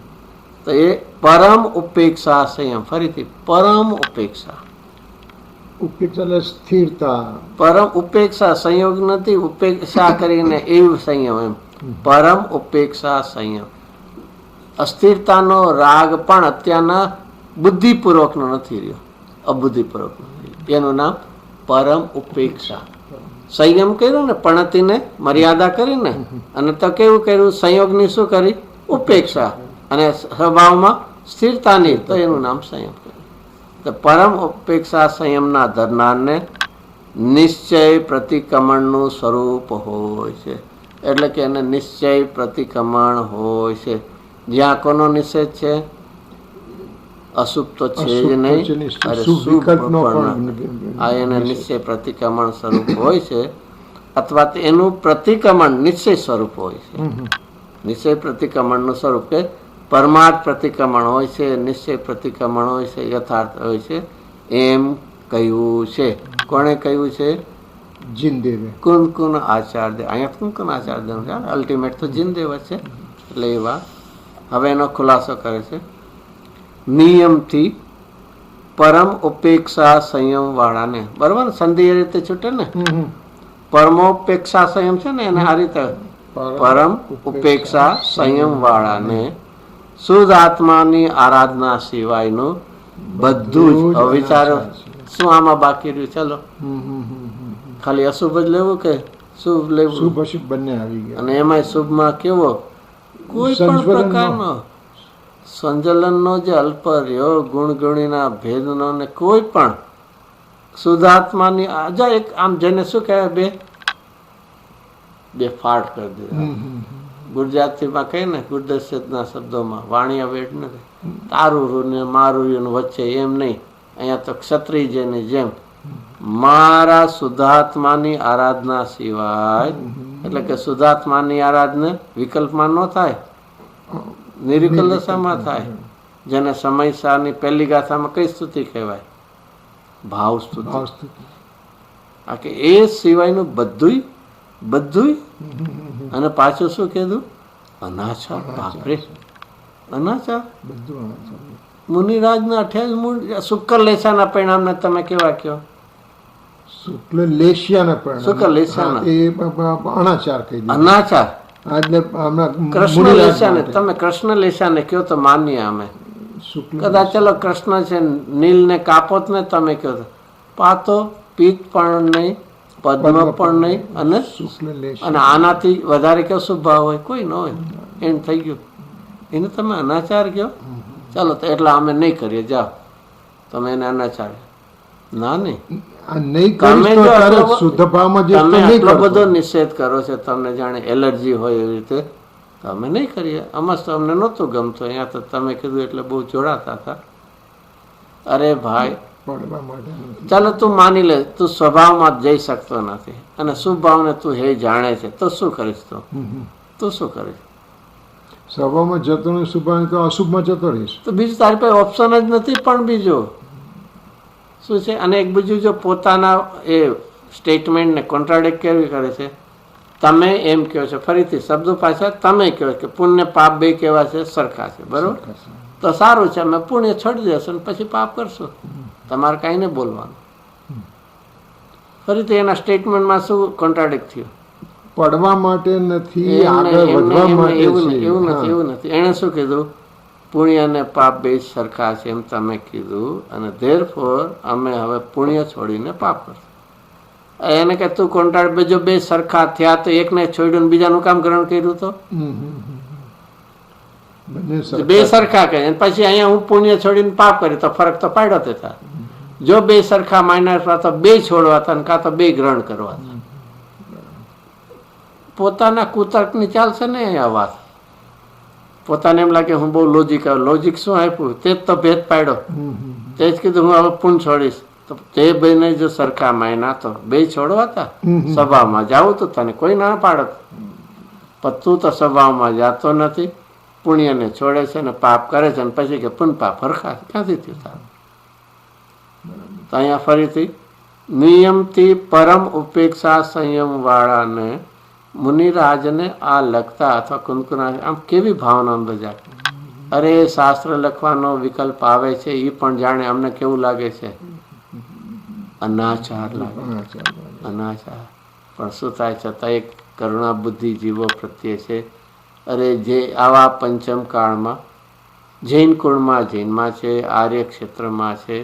તો એ પરમ ઉપેક્ષા સંયમ, ફરીથી પરમ ઉપેક્ષા. ઉપેક્ષા સ્થિરતા, પરમ ઉપેક્ષા સંયોગ નથી, ઉપેક્ષા કરીને એવું સંયમ એમ. પરમ ઉપેક્ષા સંયમ. અસ્થિરતાનો રાગ પણ અત્યારના બુદ્ધિપૂર્વકનો નથી રહ્યો, અબુદ્ધિપૂર્વકનો. એનું નામ પરમ ઉપેક્ષા. સંયમ કર્યું ને, પણતીને મર્યાદા કરીને, અને તો કેવું કર્યું, સંયોગની શું કરી, ઉપેક્ષા, અને સ્વભાવમાં સ્થિરતાની, તો એનું નામ સંયમ કર્યું. તો પરમ ઉપેક્ષા સંયમના ધરનારને નિશ્ચય પ્રતિક્રમણનું સ્વરૂપ હોય છે. એટલે કે એને નિશ્ચય પ્રતિક્રમણ હોય છે. જ્યાં કોનો નિષેધ છે, અશુભ તો છે જ નહીં, અરે શુભ પણ. આ એને નિશ્ચય પ્રતિક્રમણ સ્વરૂપ હોય છે, અથવા એનું પ્રતિક્રમણ નિશ્ચય સ્વરૂપ હોય છે. નિશ્ચય પ્રતિક્રમણનું સ્વરૂપ કે પરમાર્થ પ્રતિક્રમણ હોય છે, નિશ્ચય પ્રતિક્રમણ હોય છે, યથાર્થ હોય છે, એમ કહ્યું છે. કોણે કહ્યું છે? જીનદેવે. કુન આચાર્ય. અહીંયા કુન આચાર્ય, અલ્ટિમેટ તો જીનદેવ છે. એટલે એવા હવે એનો ખુલાસો કરે છે. નિયમથી પરમ ઉપેક્ષા સંયમ વાળાને, બરોબર, સંધિ એ રીતે છૂટે ને. પરમોપેક્ષા સંયમ છે ને, એને આ રીતે પરમ ઉપેક્ષા સંયમ વાળાને શુદ્ધ આત્માની આરાધના સિવાયનું બધું જ. વિચારો શું આમાં બાકી રહ્યું? ચલો, ખાલી અશુભ જ લેવું કે શુભ લેવું? શુભ અશુભ બંને આવી ગયા. અને એમાં શુભમાં કેવો કોઈ પણ પ્રકારનો સંજલનનો જે અલ્પ રહ્યો, ગુણગુણીના ભેદનો, ને કોઈ પણ શુદ્ધાત્માની એક આમ જેને શું કહેવાય, બે ફાટ કરી દીધા. ગુજરાતીમાં કહે ને, ગુર્દશના શબ્દોમાં વાણિયા વેડ ને, તારું રૂ ને મારું રૂ વચ્ચે એમ નહીં. અહીંયા તો ક્ષત્રિયની જેમ મારા શુદ્ધાત્માની આરાધના સિવાય, એટલે કે શુદ્ધાત્માની આરાધના વિકલ્પમાં ન થાય, નિર્વિકલ્પ દશામાં થાય. જેને સમયસારની પહેલી ગાથામાં કઈ સ્તુતિ કહેવાય? ભાવ સ્તુતિ. આ કે એ સિવાયનું બધું. અને પાછું શું કીધું? અનાચાર. બાપરે, અનાચાર. મુનિરાજના 28 મૂળ શુક્લ લેશાના પરિણામને તમે કેવા કહો? શુક્લ લેશિયાના પરિણામ, શુક્લ લેશાના એ અનાચાર કહી દીધું. અનાચાર. કૃષ્ણ લેશાને તમે કૃષ્ણ લેશાને કહો તો માનીએ અમે. કદાચ ચલો કૃષ્ણ છે, નીલને કાપોત ને તમે કહો તો પાતો પિત્ત પણ નહીં, પદ્મ પણ નહીં, અને આનાથી વધારે કયો શુભ ભાવ હોય? કોઈ ન હોય. એમ થઈ ગયું. એને તમે અનાચાર કહો? ચાલો તો એટલા અમે નહીં કરીએ, જાઓ તમે એને અનાચાર. ના, નહીં. તમે એટલો બધો નિષેધ કરો છો, તમને જાણે એલર્જી હોય એવી રીતે. અમે નહીં કરીએ, આમાં તો અમને નહોતું ગમતું. અહીંયા તો તમે કીધું એટલે બહુ જોડાતા હતા. અરે ભાઈ, ચાલો તું માની લે, તું સ્વભાવમાં જઈ શકતો નથી, અને શુભ ભાવને તું હે જાણે છે, તો શું કરીશ? તું શું કરીશ? સ્વભાવમાં જતો નહીં, શુભ તો અશુભમાં જતો રહીશ. તો બીજું તારી પાસે ઓપ્શન જ નથી. પણ બીજું શું છે? અને એક બીજું, જો પોતાના એ સ્ટેટમેન્ટને કોન્ટ્રાડિક્ટ કેવી કરે છે. તમે એમ કહો છો, ફરીથી શબ્દો પાછા તમે કહો કે પુણ્ય પાપ બે કેવા છે? સરખા છે. બરોબર, તો સારું છે, અમે પુણ્ય છોડી દેશું અને પછી પાપ કરશું. તમારે કાંઈ નહીં બોલવાનું. ફરીથી એના સ્ટેટમેન્ટમાં શું કોન્ટ્રાડિક્ટ થયું? પડવા માટે નથી, એમને- આગળ એમને- વધવા એમને માટે એવું છે. એવું હા. નથી, એવું નથી. એણે શું કીધું? પુણ્ય અને પાપ બે સરખા છે એમ તમે કીધું, અને ધેરફોર અમે હવે પુણ્ય છોડીને પાપ કરશું. એને કે તું કોન્ટ્રાક્ટ, જો બે સરખા થયા તો એકને છોડ્યું ને બીજાનું કામ ગ્રહણ કર્યું તો બંને બે સરખા. સરખા કહે, અને પછી અહીંયા હું પુણ્ય છોડીને પાપ કરી તો ફરક તો પાડ્યો તે થાય. જો બે સરખા માન્યા હતા તો બે છોડવા હતા ને કાં તો બે ગ્રહણ કરવા હતા. પોતાના કુતર્કની ચાલશે ને અહીંયા વાત. પોતાને એમ લાગે હું બહુ લોજિક લોજિક શું આપ્યું? તે જ તો ભેદ પાડ્યો. તે જ કીધું હું હવે પુણ્ય છોડીશ. તો તે બેને જો સરખા માન્યા તો બે છોડવા હતા. સભામાં જાવું તો તને કોઈ ના પાડત, પણ તું તો સભામાં જાતો નથી, પુણ્યને છોડે છે ને પાપ કરે છે, અને પછી કે પુન પાપ હરખા ક્યાંથી થયું તારું? તો અહીંયા ફરીથી નિયમથી પરમ ઉપેક્ષા સંયમ વાળાને મુનિરાજને આ લખતા અથવા કુનકુના આમ કેવી ભાવના બજાર. અરે શાસ્ત્ર લખવાનો વિકલ્પ આવે છે એ પણ જાણે અમને કેવું લાગે છે? અનાચાર લાગે, અનાચાર. પણ શું થાય છતાં એક કરુણા બુદ્ધિ જીવો પ્રત્યે છે. અરે જે આવા પંચમ કાળમાં જૈન કુળમાં જૈનમાં છે, આર્ય ક્ષેત્રમાં છે,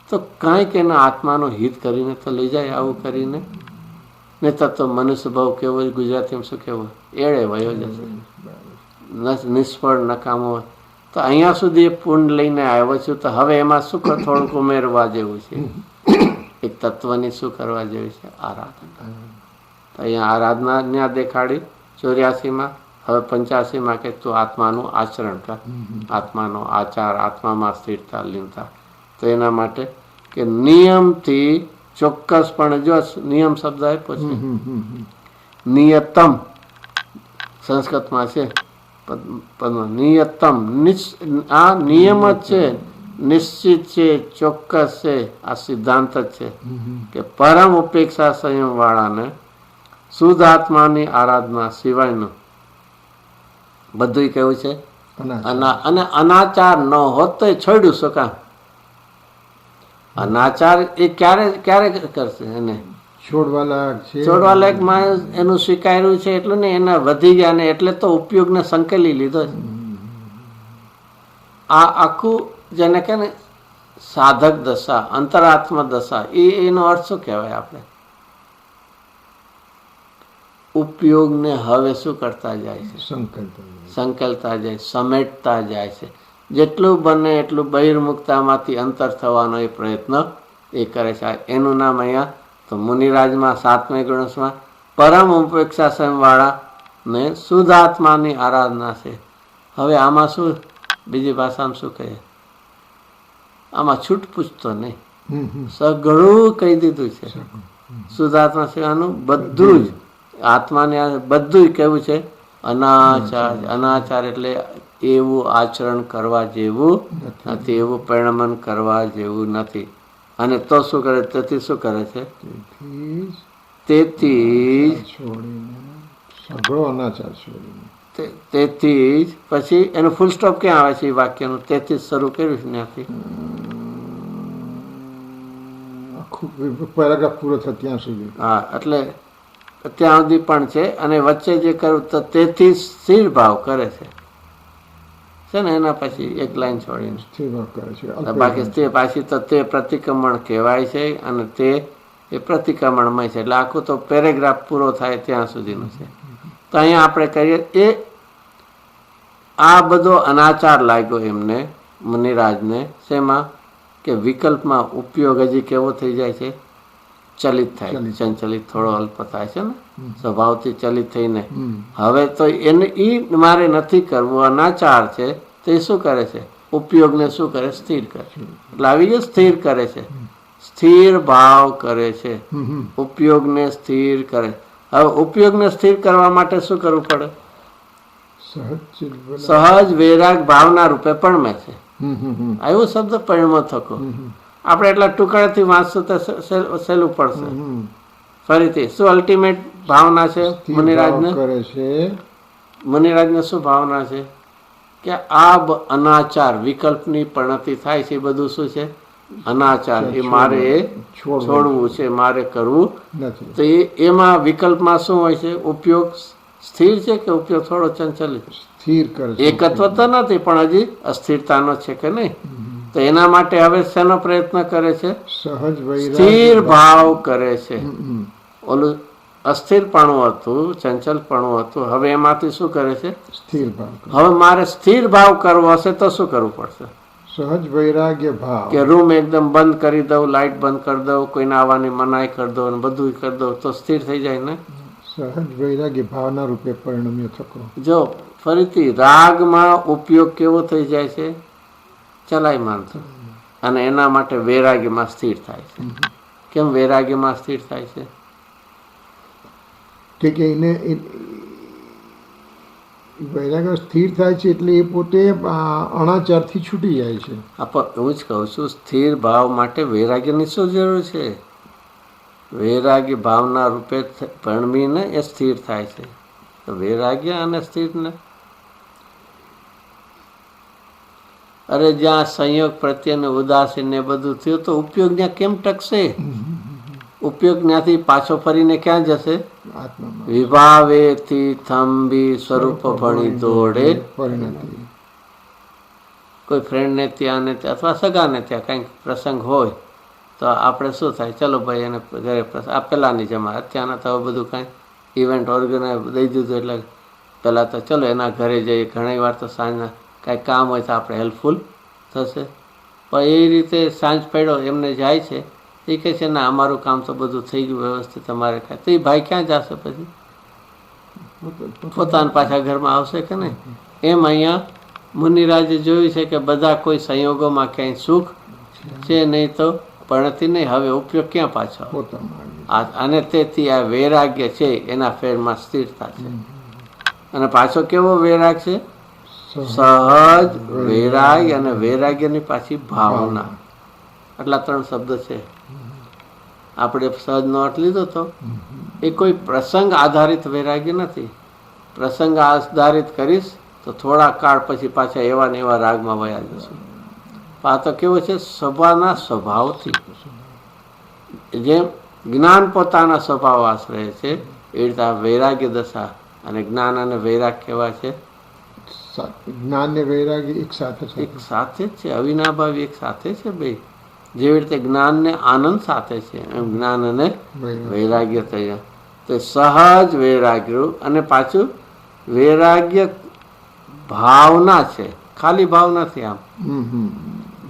તો કાંઈક એના આત્માનો હિત કરીને તો લઈ જાય આવું કરીને. ને તો મનુષ્ય ભાવ કેવો, ગુજરાતીમાં શું કેવું, એળે વયો જશે, નિષ્ફળ નકામો. તો અહીંયા સુધી એ પુણ્ય લઈને આવ્યો છું, તો હવે એમાં શું થોડુંક ઉમેરવા જેવું છે? એક તત્વની શું કરવા જેવી છે? આરાધના. તો અહીંયા આરાધના ત્યાં દેખાડી 84માં. હવે 85માં કે તું આત્માનું આચરણ કર, આત્માનો આચાર, આત્મામાં સ્થિરતા લીનતા. તો એના માટે કે નિયમથી ચોક્કસપણે, જો નિયમ શબ્દ આપ્યો છે, નિયતમ સંસ્કૃતમાં છે, નિયતમ, આ નિયમ જ છે, નિશ્ચિત છે, ચોક્કસ છે. આ સિદ્ધાંત જ છે કે પરમ ઉપેક્ષા સંયમ વાળાને શુદ્ધ આત્માની આરાધના સિવાયનું બધું કેવું છે? અને અનાચાર ન હોત તો છોડ્યું શું કામ? અનાચાર એ ક્યારે કરશે? એને છોડવા લાયક છે, છોડવા લાયક માણસ એનું સ્વીકાર્યું છે એટલું ને એના વધી ગયા ને એટલે તો ઉપયોગને સંકેલી લીધો છે. આ આખું જેને કે ને સાધક દશા, અંતરાત્મ દશા, એનો અર્થ શું કહેવાય? આપણે ઉપયોગને હવે શું કરતા જાય છે? સંકેલતા જાય, સમેટતા જાય છે. જેટલું બને એટલું બહિર્મુખતામાંથી અંતર થવાનો એ પ્રયત્ન એ કરે છે. એનું નામ અહીંયા તો મુનિરાજમાં 7મે ગુણસમાં પરમ ઉપેક્ષા સંયમવાળા ને શુદ્ધ આત્માની આરાધના છે. હવે આમાં શું, બીજી ભાષામાં શું કહે? આમાં છૂટ પૂછતો નહીં, સઘળું કહી દીધું છે. શુદ્ધ આત્મા સેવાનું બધું જ આત્માને બધું કેવું છે? અનાચાર. અનાચાર એટલે એવું આચરણ કરવા જેવું નથી, એવું પરિણમન કરવા જેવું નથી. અને તો શું કરે? તેથી શું કરે છે? તેથી તેથી જ પછી એનું ફૂલ સ્ટોપ ક્યાં આવે છે? એ વાક્યનું તેથી જ શરૂ કર્યું છે ત્યાંથી. પેરાગ્રાફ પૂરો થાય ત્યાં સુધી. હા, એટલે ત્યાં સુધી પણ છે. અને વચ્ચે જે કરું તો તેથી સ્થિર ભાવ કરે છે ને, એના પછી એક લાઈન છોડીને સ્થિર ભાવ કરે છે. બાકી તે પાછી તો તે પ્રતિક્રમણ કહેવાય છે, અને તે એ પ્રતિક્રમણમય છે. એટલે આખું તો પેરેગ્રાફ પૂરો થાય ત્યાં સુધીનું છે. તો અહીંયા આપણે કહીએ એ આ બધો અનાચાર લાગ્યો એમને મુનિરાજને. શેમાં? કે વિકલ્પમાં ઉપયોગ હજી કેવો થઈ જાય છે? ચલિત થાય, સંચલિત, થોડો અલ્પ થાય છે ને, સ્વભાવથી ચલિત થઈને. હવે તો એને મારે નથી કરવું, અનાચાર છે, તો એ શું કરે છે? ઉપયોગને શું કરે? સ્થિર કરે. એટલે આવી ગયો, સ્થિર કરે છે, સ્થિર ભાવ કરે છે, ઉપયોગને સ્થિર કરે. હવે ઉપયોગને સ્થિર કરવા માટે શું કરવું પડે? સહજ વૈરાગ ભાવના રૂપે પણ મેં છે. આવો શબ્દ પરિણમો થકો. આપણે એટલા ટુકડાથી વાંચશું તો સહેલું પડશે. ફરીથી શું અલ્ટિમેટ ભાવના છે મુનિરાજને? મુનિરાજને શું ભાવના છે? કે આ અનાચાર વિકલ્પની પરિણતિ થાય છે એ બધું શું છે? અનાચાર એ મારે છોડવું છે, મારે કરવું નથી. તો એમાં વિકલ્પમાં શું હોય છે? ઉપયોગ સ્થિર છે કે ઉપયોગ થોડો ચંચલિત? સ્થિર કરે છે. એકત્વ તો નથી પણ હજી અસ્થિરતાનો છે કે નહીં? તો એના માટે હવે શેનો પ્રયત્ન કરે છે? સહજ વૈરાગ્ય સ્થિર ભાવ કરે છે. હમ. ઓલું અસ્થિરપણું હતું, ચંચલપણું હતું, હવે એમાંથી શું કરે છે? સ્થિર ભાવ કરે. હવે મારે સ્થિર ભાવ કરવો હશે તો શું કરવું પડશે? સહજ વૈરાગ્ય ભાવ કે રૂમ એકદમ બંધ કરી દઉં, લાઇટ બંધ કરી દઉં, કોઈને આવવાની મનાઈ કરી દઉં, બધું કરી દઉં તો સ્થિર થઈ જાય ને? સહજ વૈરાગ્ય ભાવના રૂપે પરિણમ્યો થકો. જો ફરીથી રાગમાં ઉપયોગ કેવો થઈ જાય છે? ચલાયમાન થાય. અને એના માટે વૈરાગ્યમાં સ્થિર થાય છે. કેમ વૈરાગ્યમાં સ્થિર થાય છે? કે એને વૈરાગ્ય સ્થિર થાય છે એટલે એ પોતે અણાચારથી છૂટી જાય છે. હું જ કહું છું, સ્થિર ભાવ માટે વૈરાગ્યની શું જરૂર છે? વૈરાગ્ય ભાવના રૂપે પરણીને એ સ્થિર થાય છે. તો વૈરાગ્ય અને સ્થિરને અરે જ્યાં સંયોગ પ્રત્યેને ઉદાસીન ને બધું થયું તો ઉપયોગ ત્યાં કેમ ટકશે? ઉપયોગ ત્યાંથી પાછો ફરીને ક્યાં જશે? આત્મામાં વિભાવેથી થંભી સ્વરૂપ ભણી દોડે. પરિણતિ. કોઈ ફ્રેન્ડને ત્યાં ને ત્યાં અથવા સગાને ત્યાં કંઈક પ્રસંગ હોય તો આપણે શું થાય? ચલો ભાઈ એને ઘરે પ્રસંગ, આ પહેલાંની જમા, અત્યારના તો હવે બધું કાંઈ ઇવેન્ટ ઓર્ગેનાઇઝ દઈ દીધું એટલે પહેલાં તો ચલો એના ઘરે જઈએ. ઘણી વાર તો સાંજના કાંઈ કામ હોય તો આપણે હેલ્પફુલ થશે. પણ એ રીતે સાંજ પડ્યો એમને જાય છે, એ કહે છે ના અમારું કામ તો બધું થઈ ગયું વ્યવસ્થિત, તમારે કાંઈ. તો એ ભાઈ ક્યાં જશે પછી? પોતાના પાછા ઘરમાં આવશે કે નહીં? એમ અહીંયા મુનિરાજે જોયું છે કે બધા કોઈ સંયોગોમાં ક્યાંય સુખ છે નહીં તો પરણતી નહીં. હવે ઉપયોગ ક્યાં પાછો? અને તેથી આ વૈરાગ્ય છે એના ફેરમાં સ્થિરતા છે. અને પાછો કેવો વૈરાગ છે? સહજ વૈરાગ્ય. અને વૈરાગ્યની પાછી ભાવના. આટલા 3 શબ્દ છે. આપણે સહજનો અર્થ લીધો તો એ કોઈ પ્રસંગ આધારિત વૈરાગ્ય નથી. પ્રસંગ આધારિત કરીશ તો થોડા કાળ પછી પાછા એવા ને એવા રાગમાં વયા જશું. આ તો કેવો છે? સ્વભાવના સ્વભાવથી. જેમ જ્ઞાન પોતાના સ્વભાવ આશ્રય છે એ રીતે આ વૈરાગ્ય દશા અને જ્ઞાન અને વૈરાગ કેવા છે? જ્ઞાન ને વૈરાગ્ય એક સાથે એક સાથે જ છે, અવિનાભાવી એક સાથે છે બે. જેવી રીતે જ્ઞાનને આનંદ સાથે છે એમ જ્ઞાન અને વૈરાગ્ય થયા. તો સહજ વૈરાગ્ય અને પાછું વૈરાગ્ય ભાવના છે, ખાલી ભાવ નથી. આમ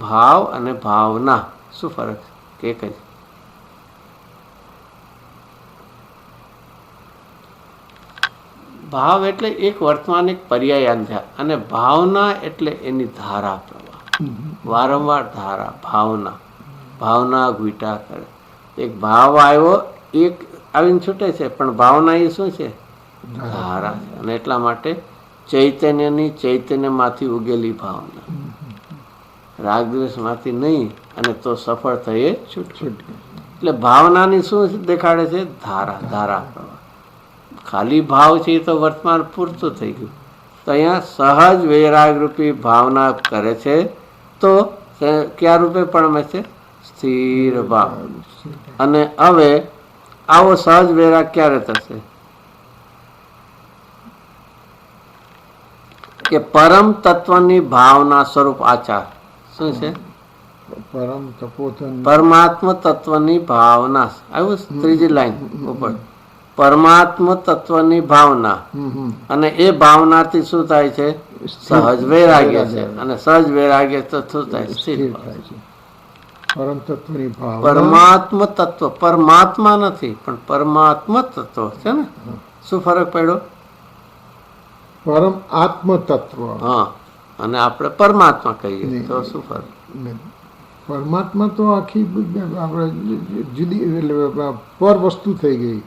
ભાવ અને ભાવના શું ફરક છે? એક જ. ભાવ એટલે એક વર્તમાન એક પર્યાય, અને ભાવના એટલે એની ધારા પ્રવાહ, વારંવાર ધારા. ભાવના ઘૂંટા કરે. એક ભાવ આવ્યો, એક આવીને છૂટે છે, પણ ભાવના એ શું છે? ધારા છે. અને એટલા માટે ચૈતન્યમાંથી ઉગેલી ભાવના, રાગદ્વેષમાંથી નહીં, અને તો સફળ થઈએ છૂટ. એટલે ભાવનાની શું દેખાડે છે? ધારા પ્રવાહ. ખાલી ભાવ છે એ તો વર્તમાન પૂરતું થઈ ગયું. તો અહીંયા સહજ વૈરાગ રૂપી ભાવના કરે છે તો કયા રૂપે પરમે છે? સ્થિર ભાવ. અને હવે આવો સહજ વૈરાગ ક્યારે થશે? કે પરમ તત્વની ભાવના સ્વરૂપ આચાર. શું છે? પરમાત્મ તત્વની ભાવના. આવ્યું ત્રીજી લાઈન ઉપર. પરમાત્મ તત્વની ભાવના. અને એ ભાવનાથી શું થાય છે? સહજ વૈરાગ્ય છે. અને સહજ વૈરાગ્ય તો શું થાય? સ્થિર થાય છે. પરમાત્મ તત્વ, પરમાત્મા નથી પણ પરમાત્મ તત્વ છે ને. શું ફરક પડ્યો? પરમ આત્મ તત્વ. હા, અને આપણે પરમાત્મા કહીએ તો શું ફરક? પરમાત્મા તો આખી આપણે જુદી પર વસ્તુ થઈ ગઈ.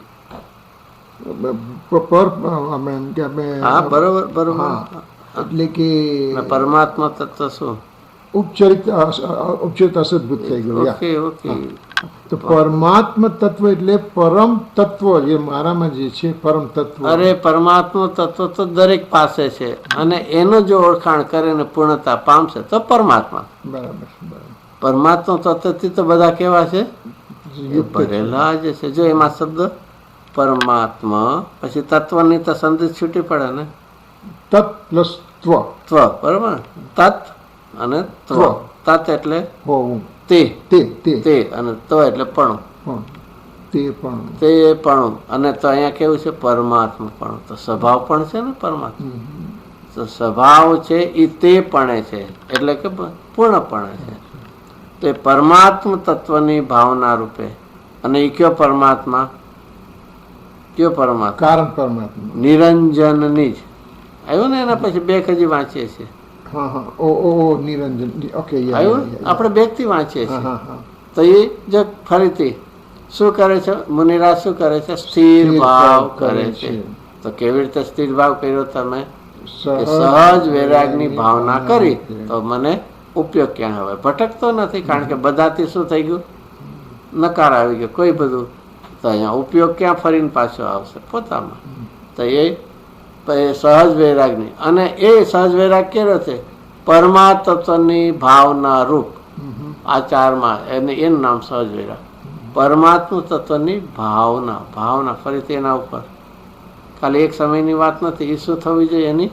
હા, બરોબર. એટલે કે પરમાત્મા તત્વ શું? ઉપચરિત અસદભૂત થઈ ગયું. ઓકે. તો પરમાત્મ તત્વ એટલે પરમ તત્વ, જે મારામાં જે છે પરમ તત્વ. અરે પરમાત્મ તત્વ તો દરેક પાસે છે, અને એનું જો ઓળખાણ કરે ને પૂર્ણતા પામશે તો પરમાત્મા. બરાબર. પરમાત્મા તત્વથી તો બધા કેવા છે? એ યુક્ત છે. ભરેલા જ છે. જો એમાં શબ્દ પરમાત્મા પછી તત્વની તો સંધિ છૂટી પડે ને. તત પ્લસ ત્વ ત્વ, બરાબર. તત અને ત્વ. તત એટલે હોવું, તે, તે તે તે, અને ત્વ એટલે પણ, પણ તે પણ. તે પણ. અને તો અહીંયા કેવું છે? પરમાત્મા પણ. તો સ્વભાવ પણ છે ને પરમાત્મા. તો સ્વભાવ છે એ તે પણે છે, એટલે કે પૂર્ણપણે છે. તો એ પરમાત્મા તત્વની ભાવના રૂપે. અને એ કયો પરમાત્મા? કયો પરમાત્મા? કારણ પરમાત્મા. નિરંજનની જ આવ્યું ને. એના પછી બે હજી વાંચીએ છીએ. હા હા, ઓ ઓ ઓ, નિરંજન. ઓકે, આવ્યું આપણે બેગથી વાંચીએ હા છીએ. હા હા. તો એ જો ફરીથી શું કરે છે મુનિરાજ? શું કરે છે? સ્થિર ભાવ કરે છે. તો કેવી રીતે સ્થિર ભાવ કર્યો તમે? કે સહજ વૈરાગની ભાવના કરી. તો મને ઉપયોગ ક્યાં હવે? ભટકતો નથી, કારણ કે બધાથી શું થઈ ગયું? નકાર આવી ગયો. કોઈ બધું તો અહીંયા ઉપયોગ ક્યાં ફરીને પાછો આવશે? પોતામાં. તો એ સહજ વૈરાગની. અને એ સહજ વૈરાગ કેવો છે? પરમાત્મની ભાવના રૂપ. આ ચારમાં એનું નામ સહજ વૈરાગ. પરમાત્મ તત્વની ભાવના. ભાવના ફરીથી એના ઉપર. ખાલી એક સમયની વાત નથી. એ શું થવી જોઈએ? એની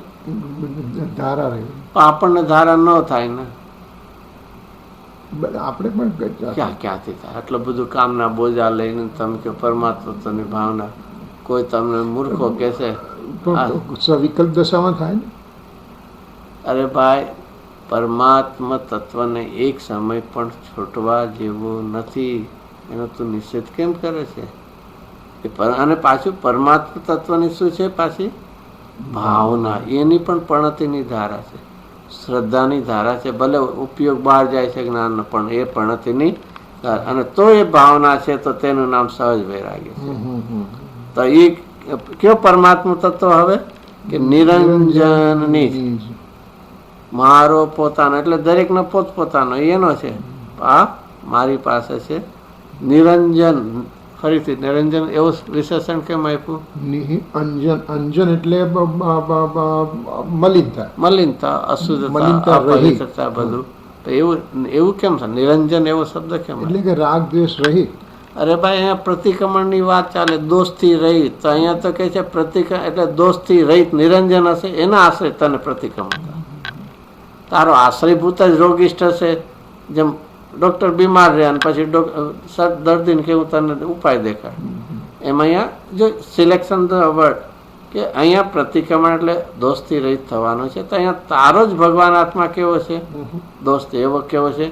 ધારા રહી. આપણને ધારા ન થાય ને. આપણે પણ ક્યાંથી થાય? આટલું બધું કામના બોજા લઈને તમે કે પરમાત્માની ભાવના. કોઈ તમને મૂર્ખો કહેશે. વિકલ્પ દશામાં થાય ને. અરે ભાઈ, પરમાત્મા તત્વને એક સમય પણ છોટવા જેવો નથી. એનો તું નિષેધ કેમ કરે છે? અને પાછું પરમાત્મા તત્વની શું છે? પાછી ભાવના. એની પણ પણતીની ધારા છે, શ્રદ્ધાની ધારા છે. ભલે ઉપયોગ બહાર જાય છે જ્ઞાનનો, પણ એ પણતીની ધારા. અને તો એ ભાવના છે, તો તેનું નામ સહજ વૈરાગ્ય છે. તો એ કયો પરમાત્મા તત્વ હવે? કે નિરંજનની જ. મારો પોતાનો એટલે દરેકનો પોતપોતાનો એનો છે. આ મારી પાસે છે નિરંજન. ફરીથી નિરંજન એવું વિશેષણ કેમ આપ્યું? અંજન. અંજન એટલે મલિનતા. મલિનતા, અશુદ્ધતા, અપવિત્રતા, બધું. તો એવું કેમ છે? નિરંજન એવો શબ્દ કેમ? એટલે કે રાગ દ્વેષ રહિત. અરે ભાઈ, અહીંયા પ્રતિક્રમણની વાત ચાલે. દોષથી રહિત. તો અહીંયા તો કહે છે પ્રતિક્રમણ એટલે દોષથી રહિત. નિરંજન હશે એના આશ્રય તને પ્રતિક્રમણ. તારો આશ્રયભૂત જ રોગિષ્ઠ હશે. જેમ ડૉક્ટર બીમાર રહે અને પછી દર્દીને કેવું તને ઉપાય દેખાય. એમ અહીંયા જો સિલેક્શન વર્ડ કે અહીંયા પ્રતિક્રમણ એટલે દોષથી રહિત થવાનું છે. તો અહીંયા તારો જ ભગવાન આત્મા કેવો છે? દોષથી એવો કેવો છે?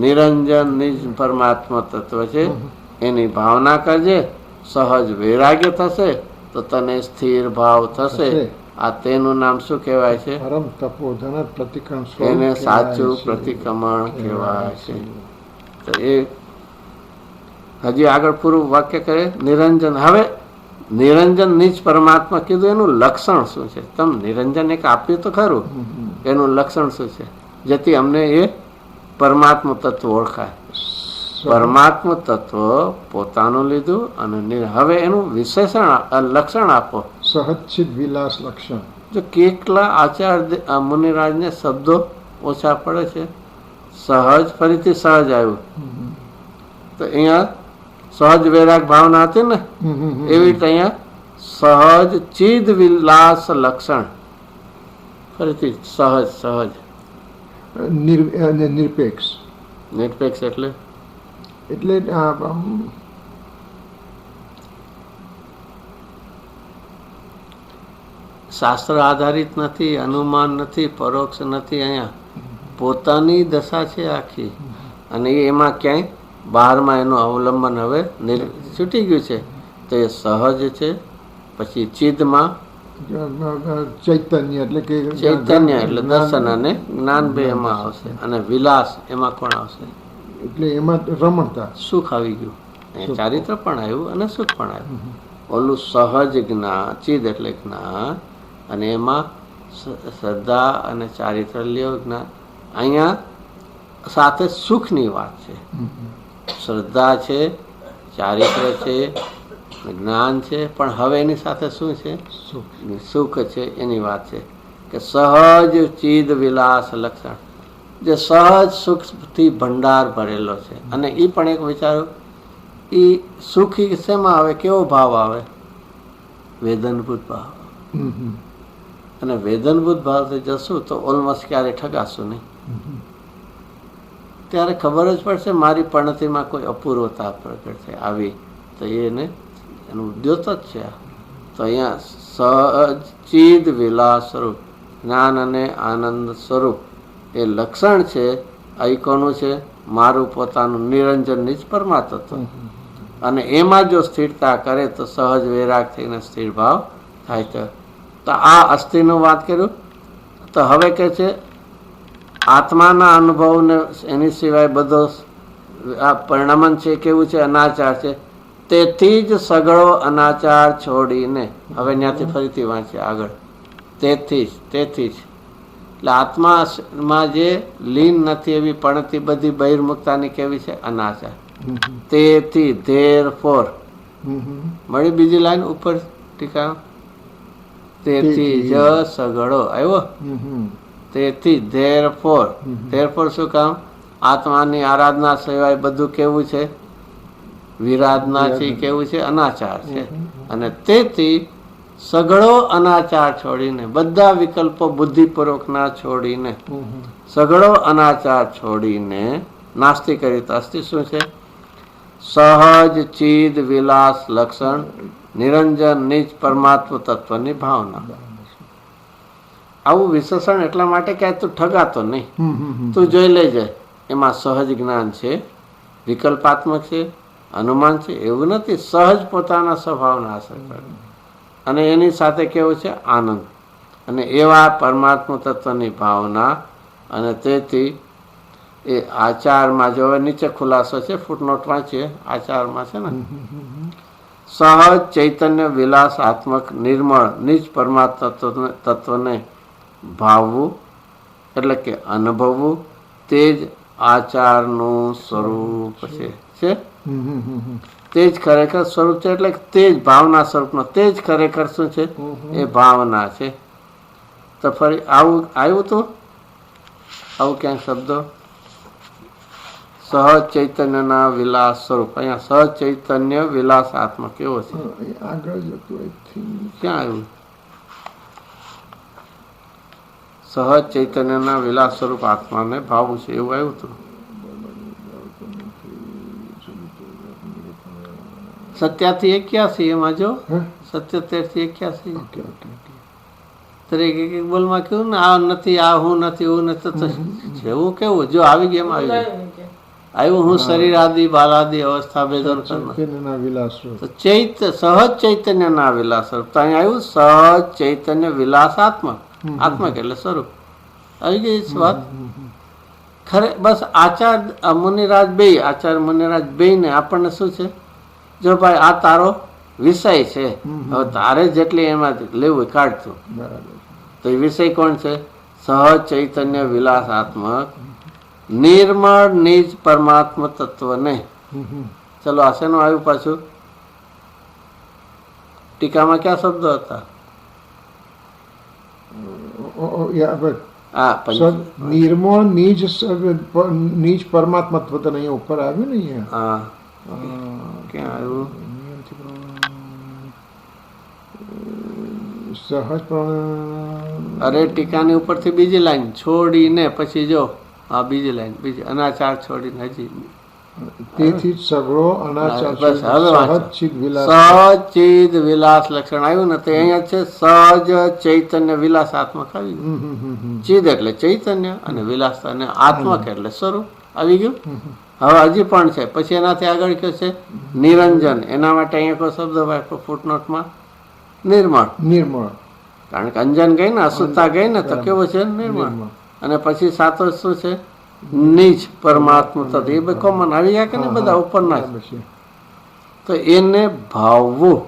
નિરંજન નિજ પરમાત્મા તત્વ છે. એની ભાવના કરજે. સહજ વૈરાગ્ય થશે તો તને સ્થિર ભાવ થશે. આ તેનું નામ શું કહેવાય છે? પરમ તપોધન પ્રતિક્રમણ. એને સાચું પ્રતિક્રમણ કહેવાય છે. તો એ હજી આગળ પૂરું વાક્ય કરે નિરંજન. હવે નિરંજન નિજ પરમાત્મા કીધું, એનું લક્ષણ શું છે? તમે નિરંજન એક આપ્યું તો ખરું, એનું લક્ષણ શું છે? જેથી અમને એ પરમાત્મા તત્વ ઓળખાય. પરમાત્મા તત્વ પોતાનું લીધું અને હવે એનું વિશેષણ લક્ષણ આપો. સહજચિત વિલાસ લક્ષણ. જો કેટલા આચાર્ય મુનિરાજને શબ્દો ઓછા પડે છે. સહજ, ફરીથી સહજ આવ્યું. તો અહીંયા સહજ વૈરાગ ભાવના હતી ને, એવી રીતે અહીંયા સહજ ચિદ વિલાસ લક્ષણ. ફરીથી સહજ. સહજ નિરપેક્ષ. નિરપેક્ષ એટલે શાસ્ત્ર આધારિત નથી, અનુમાન નથી, પરોક્ષ નથી. અહીંયા પોતાની દશા છે આખી. અને એમાં ક્યાંય બહારમાં એનું અવલંબન હવે છૂટી ગયું છે. તો એ સહજ છે. પછી ચિદમાં ચૈતન્ય એટલે કે ચૈતન્ય એટલે દર્શન અને જ્ઞાન બે એમાં આવશે. અને વિલાસ એમાં કોણ આવશે? એટલે એમાં રમણતા, સુખ આવી ગયું. ચારિત્ર પણ આવ્યું અને સુખ પણ આવ્યું. ઓલું સહજ જ્ઞાન, ચિદ એટલે જ્ઞાન, અને એમાં શ્રદ્ધા અને ચારિત્ર લ્યો જ્ઞાન. અહીંયા સાથે સુખની વાત છે. શ્રદ્ધા છે, ચારિત્ર છે, જ્ઞાન છે, પણ હવે એની સાથે શું છે? સુખ છે. એની વાત છે કે સહજ ચિદ વિલાસ લક્ષણ. જે સહજ સુખથી ભંડાર ભરેલો છે. અને એ પણ એક વિચારો, એ સુખી શેમાં આવે, કેવો ભાવ આવે? વેદનભૂત ભાવ. અને વેદનભૂત ભાવથી જશું તો ઓલમોસ્ટ ક્યારે ઠગાશું નહીં. ત્યારે ખબર જ પડશે મારી પણતીમાં કોઈ અપૂર્વતા પ્રગટ છે આવી, તો એને એનું ઉદ્યોત જ છે. તો અહીંયા સહજ ચિદ વિલાસ સ્વરૂપ, જ્ઞાન અને આનંદ સ્વરૂપ એ લક્ષણ છે. અહીં કોનું છે? મારું પોતાનું નિરંજન નિજ પરમાત્મ. અને એમાં જો સ્થિરતા કરે તો સહજ વૈરાગ થઈને સ્થિર ભાવ થાય છે. તો આ અસ્થિનું વાત કર્યું. તો હવે કે છે આત્માના અનુભવને એની સિવાય બધો આ પરિણામન છે, કેવું છે? અનાચાર છે. તેથી જ સગળો અનાચાર છોડીને, હવે ત્યાંથી ફરીથી વાંચીએ આગળ. તેથી જ એટલે આત્મામાં જે લીન નથી એવી પણતી બધી બહિર્મુખતાની કેવી છે? અનાચાર. તેથી ધેર ફોર મળી બીજી લાઈન ઉપર ટીકા. તેથી જ સગળો આવ્યો. તેથી ધેર ફોર શું કામ? આત્માની આરાધના સિવાય બધું કેવું છે? વિરાધના છે. કેવું છે? અનાચાર છે. અને તેથી સઘળો અનાચાર છોડીને, બધા વિકલ્પો બુદ્ધિપૂર્વકના છોડીને, સઘળો અનાચાર છોડીને નાસ્તિ કરી. તો અસ્તિ શું છે? સહજ ચિદ વિલાસ લક્ષણ નિરંજન નિજ પરમાત્મ તત્વની ભાવના. આવું વિશેષણ એટલા માટે કે તું ઠગાતો નહીં. તું જોઈ લેજે, એમાં સહજ જ્ઞાન છે, વિકલ્પાત્મક છે, અનુમાન છે, એવું નથી. સહજ પોતાના સ્વભાવના અસર કરે. અને એની સાથે કેવું છે? આનંદ. અને એવા પરમાત્મા તત્વની ભાવના. અને તેથી એ આચારમાં જો નીચે ખુલાસો છે, ફૂટનોટ વાંચીએ, આચારમાં છે ને, સહજ ચૈતન્ય વિલાસાત્મક નિર્મળ નિજ પરમાત્મા તત્વને ભાવવું એટલે કે અનુભવવું, તે જ આચારનું સ્વરૂપ છે. તે જ ખરેખર સ્વરૂપ છે. એટલે તે જ ભાવના સ્વરૂપનો, તે જ ખરેખર શું છે? એ ભાવના છે. તો ફરી આવું આવ્યું તું, આવું ક્યાંક શબ્દો સહજ ચૈતન્યના વિલાસ સ્વરૂપ. અહીંયા સહજ ચૈતન્ય વિલાસાત્મક કેવો છે? ક્યાં આવ્યું? સહજ ચૈતન્યના વિલાસ સ્વરૂપ આત્માને ભાવવું છે, એવું આવ્યું હતું. 77 થી 81 એમાં જો 77 થી 81 બોલમાં કેવું ને, આ નથી, આ હું નથી, એવું નથી. જેવું કેવું જો આવી ગયા એમાં આવી આવ્યું. હું શરીર આદિ બાલાદિ અવસ્થા ભેદન સહજ ચૈતન્યના વિલાસ સ્વરૂપ. તો અહીં આવ્યું સહજ ચૈતન્ય વિલાસાત્મક. આત્મક એટલે સ્વરૂપ. આવી ગઈ વાત ખરે. બસ આચાર મુનિરાજ બે, આચાર મુનિરાજ બે ને આપણને શું છે? જો ભાઈ આ તારો વિષય છે, હવે તારે જેટલી એમાં લેવું કાઢતું. તો એ વિષય કોણ છે? સહજ ચૈતન્ય વિલાસાત્મક નિર્મળ નિજ પરમાત્મ તત્વને. ચલો આ શેનું આવ્યું પાછું? ટીકામાં ક્યાં શબ્દો હતા? નિર્મળ નિજ પરમાત્મા તત્વ અહીંયા ઉપર આવ્યું ને. હા, ક્યાં આવ્યું? સહજ. અરે ટીકાની ઉપરથી બીજી લાઈન છોડીને પછી જો આ બીજી લાઈન, બીજી અનાચાર છોડીને હજી તેથી સગળો અનાચાર બસ હવે સહજ ચિદ વિલાસ લક્ષણ આવ્યું ને, તે અહીંયા છે સહજ ચૈતન્ય વિલાસાત્મક આવ્યું. ચિદ એટલે ચૈતન્ય અને વિલાસ અને આત્મક એટલે સ્વરૂપ આવી ગયું. હવે હજી પણ છે. પછી એનાથી આગળ કયો છે? નિરંજન. એના માટે અહીંયા કોઈ શબ્દ વાપરો ફૂટનોટમાં? નિર્મળ. કારણ કે અંજન ગઈ ને, અશુદ્ધતા ગઈ ને, તો કેવું છે? નિર્મળ. અને પછી સાતો શું છે? નિજ પરમાત્મા તત્વ. એ બે કોમન આવી ગયા કે ને, બધા ઉપરના છે. તો એને ભાવવું,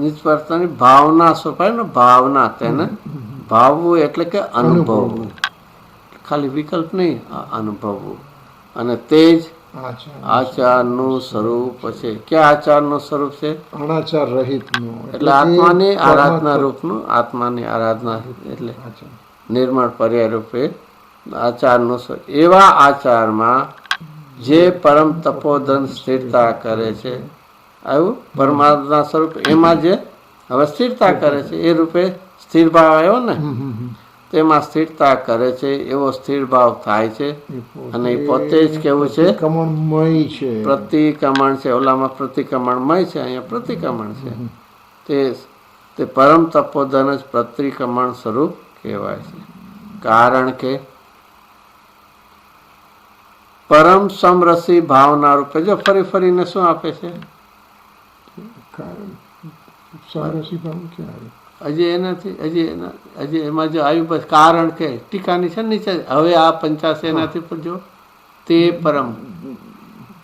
નિજ પરમાત્માની ભાવના સ્વભાવ ને, ભાવના તેને ભાવવું એટલે કે અનુભવવું. ખાલી વિકલ્પ નહીં, અનુભવવું. અને તે જ આચારનું સ્વરૂપ છે. ક્યાં આચારનું સ્વરૂપ છે? અનાચાર રહિતનું. એટલે આત્માની આરાધના રૂપનું. આત્માની આરાધના એટલે નિર્મળ પર્યાય રૂપે આચારનું એવા આચારમાં જે પરમ તપોધન સ્થિરતા કરે છે, આવ્યું પરમાત્મા સ્વરૂપ એમાં જે હવે સ્થિરતા કરે છે એ રૂપે સ્થિર ભાવ આવ્યો ને, તેમાં સ્થિરતા કરે છે એવો સ્થિર ભાવ થાય છે. અને એ પોતે જ કેવું છે, પ્રતિક્રમણમય છે. પ્રતિક્રમણ છે. ઓલામાં પ્રતિક્રમણમય છે, અહીંયા પ્રતિક્રમણ છે. તે પરમ તપોધન જ પ્રતિક્રમણ સ્વરૂપ કહેવાય છે. કારણ કે પરમ સમરસી ભાવના રૂપે જો ફરી ફરીને શું આપે છે, સમરસી ભાવ ક્યાં હજી એનાથી એમાં જો આવ્યું બસ કારણ કે ટીકાની છે નીચે, હવે આ 85 એનાથી પર જો તે પરમ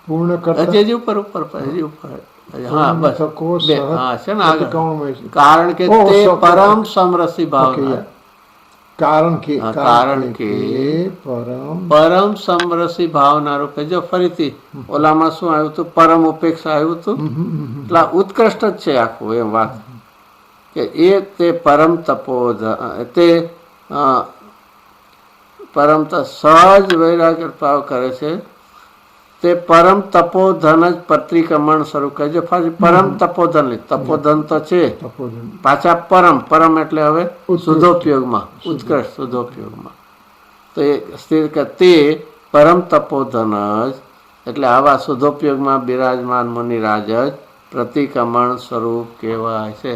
પૂર્ણ કરતા હજી ઉપર હા બસ હા છે ને આગળ. પ્રતિક્રમણમય છે. કારણ કે તે પરમ સમરસી ભાવના, કારણ કે પરમ સમરસી ભાવના રૂપે જો ફરીથી ઓલામાં શું આવ્યું હતું, પરમ ઉપેક્ષા આવ્યું હતું, એટલે ઉત્કૃષ્ટ જ છે આખું એમ વાત કે તે પરમ તપોધન તે પરમ સહજ વૈરાગ્ય ભાવ કરે છે. તે પરમ તપોધન જ પ્રતિક્રમણ શરૂ કરે છે. પરમ તપોધન, તપોધન તો છે પાછા પરમ એટલે હવે શુદ્ધોપયોગમાં, ઉત્કૃષ્ટ શુદ્ધોપયોગમાં. તો એ સ્થિર કે તે પરમ તપોધન જ એટલે આવા શુદ્ધોપયોગમાં બિરાજમાન મુનિરાજ જ પ્રતિક્રમણ સ્વરૂપ કહેવાય છે.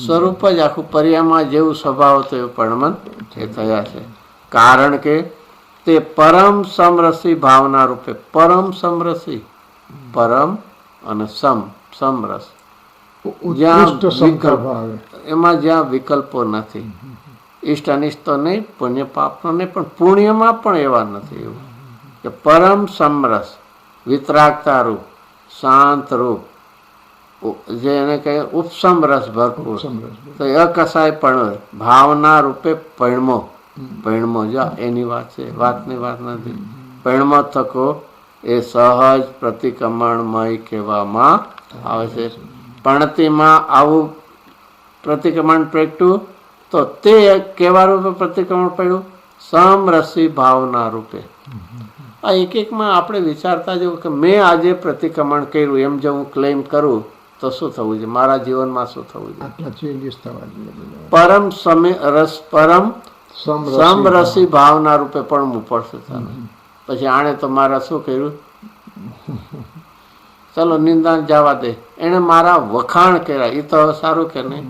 સ્વરૂપ જ આખું પર્યામાં જેવું સ્વભાવ હતો એવું પરમન એ થયા છે. કારણ કે તે પરમ સમરસી ભાવના રૂપે, પરમ સમરસી, પરમ અને સમરસ, એમાં જ્યાં વિકલ્પો નથી, ઈષ્ટ અનિષ્ટ તો નહીં, પુણ્ય પાપનો નહીં, પણ પુણ્યમાં પણ એવા નથી. એવું કે પરમ સમરસ, વિતરાગતા રૂપ, શાંત રૂપ, જેને કહે ઉપસમ રસ ભરપૂર, તો અકસાય પણ ભાવના રૂપે પૈણમો જા એની વાત છે, વાતની વાત નથી. પૈણમો થકો એ સહજ પ્રતિક્રમણમય કહેવામાં આવે છે. પણતિમાં આવું પ્રતિક્રમણ પ્રગટ્યું તો તે કેવા રૂપે પ્રતિક્રમણ પડ્યું, સમરસી ભાવના રૂપે. આ એકમાં આપણે વિચારતા જેવું કે મેં આજે પ્રતિક્રમણ કર્યું એમ જો હું ક્લેમ કરું તો શું થવું છે, મારા જીવનમાં શું થવું છે, પરમ સમરસી ભાવના રૂપે પણ પડશે તને. પછી આણે તો મારા શું કર્યું, ચલો નિંદા જવા દે, એને મારા વખાણ કર્યા, એ તો સારું કે નહીં.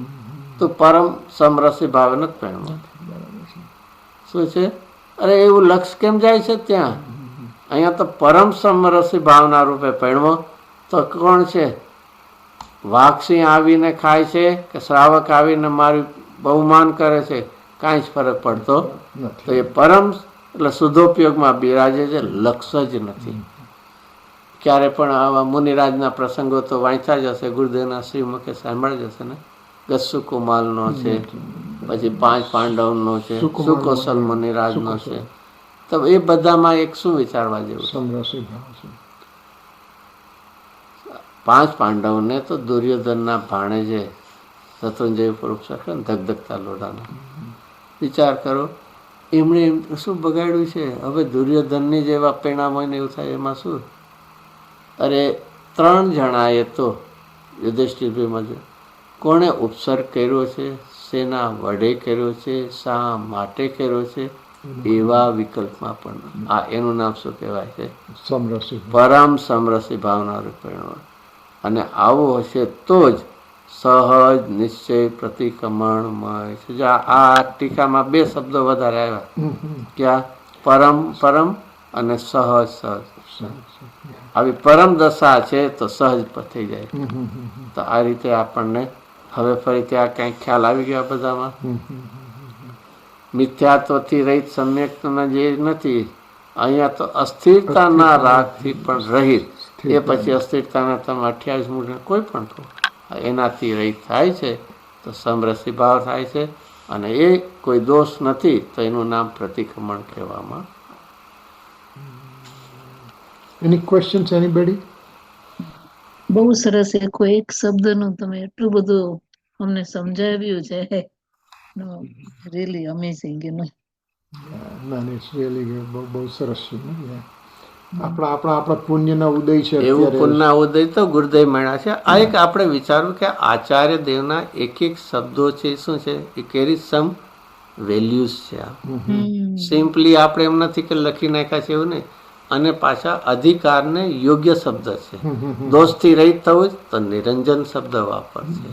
તું પરમ સમરસી ભાવે નથી પહેણમાં શું છે, અરે એવું લક્ષ કેમ જાય છે ત્યાં. અહીંયા તો પરમ સમરસી ભાવના રૂપે પહેણવો તો કોણ છે, વાઘસિંહ આવીને ખાય છે કે શ્રાવક આવીને મારી બહુમાન કરે છે, કાંઈ જ ફરક પડતો તો એ પરમ એટલે શુદ્ધોપયોગમાં બિરાજે છે, લક્ષ જ નથી. ક્યારે પણ આવા મુનિરાજના પ્રસંગો તો વાંચ્યા જ હશે, ગુરુદેવના શ્રીમુખે સાંભળી જ હશે ને. ગસ્સુ કુમાલનો છે, પછી 5 પાંડવનો છે, સુકોસલ મુનિરાજનો છે. તો એ બધામાં એક શું વિચારવા જેવું, 5 પાંડવને તો દુર્યોધનના ભાણેજે શત્રુંજય પુરુષ ધગધગતા લોઢાના, વિચાર કરો એમણે શું બગાડ્યું છે. હવે દુર્યોધનની જેવા પરિણામ હોય ને એવું થાય એમાં શું. અરે 3 જણાએ તો યુધિષ્ઠિરમાં કોણે ઉપસર્ગ કર્યો છે, શેના વડે કર્યો છે, શા માટે કર્યો છે, એવા વિકલ્પમાં પણ આ એનું નામ શું કહેવાય છે, પરમ સમરસી ભાવના રૂપે. અને આવું હશે તો જ સહજ નિશ્ચય પ્રતિક્રમણમય છે. આ ટીકામાં 2 શબ્દો વધારે આવ્યા, ક્યાં પરમ અને સહજ. આવી પરમ દશા છે તો સહજ થઈ જાય. તો આ રીતે આપણને હવે ફરી ત્યાં કંઈક ખ્યાલ આવી ગયા બધામાં. મિથ્યાત્વથી રહિત સમ્યકના જે નથી, અહીંયા તો અસ્થિરતાના રાગથી પણ રહિત, એ પછી અસ્થિરતાના તમે 28 મૂળ કોઈ પણ તો એનાથી રહિત થાય છે તો સમરસી ભાવ થાય છે. અને એ કોઈ દોષ નથી તો એનું નામ પ્રતિક્રમણ કહેવામાં. Any questions, anybody? બહુ સરસ, એક શબ્દનું તમે એટલું બધું અમને સમજાવ્યું છે, રિયલી અમેઝિંગ. ના ઇટ્સ રિયલી બહુ સરસ છે ને. આપણા પુણ્યના ઉદય છે એવું અત્યારે. પુનઃ ઉદય તો ગુરુદેવ મળ્યા છે. આ એક આપણે વિચારવું કે આચાર્ય દેવના એક શબ્દો છે શું છે એ કેરી સમ વેલ્યુઝ છે. આ સિમ્પલી આપણે એમ નથી કે લખી નાખ્યા છે એવું નહીં. અને પાછા અધિકારને યોગ્ય શબ્દ છે. દોષથી રહિત થવું તો નિરંજન શબ્દ વાપરશે.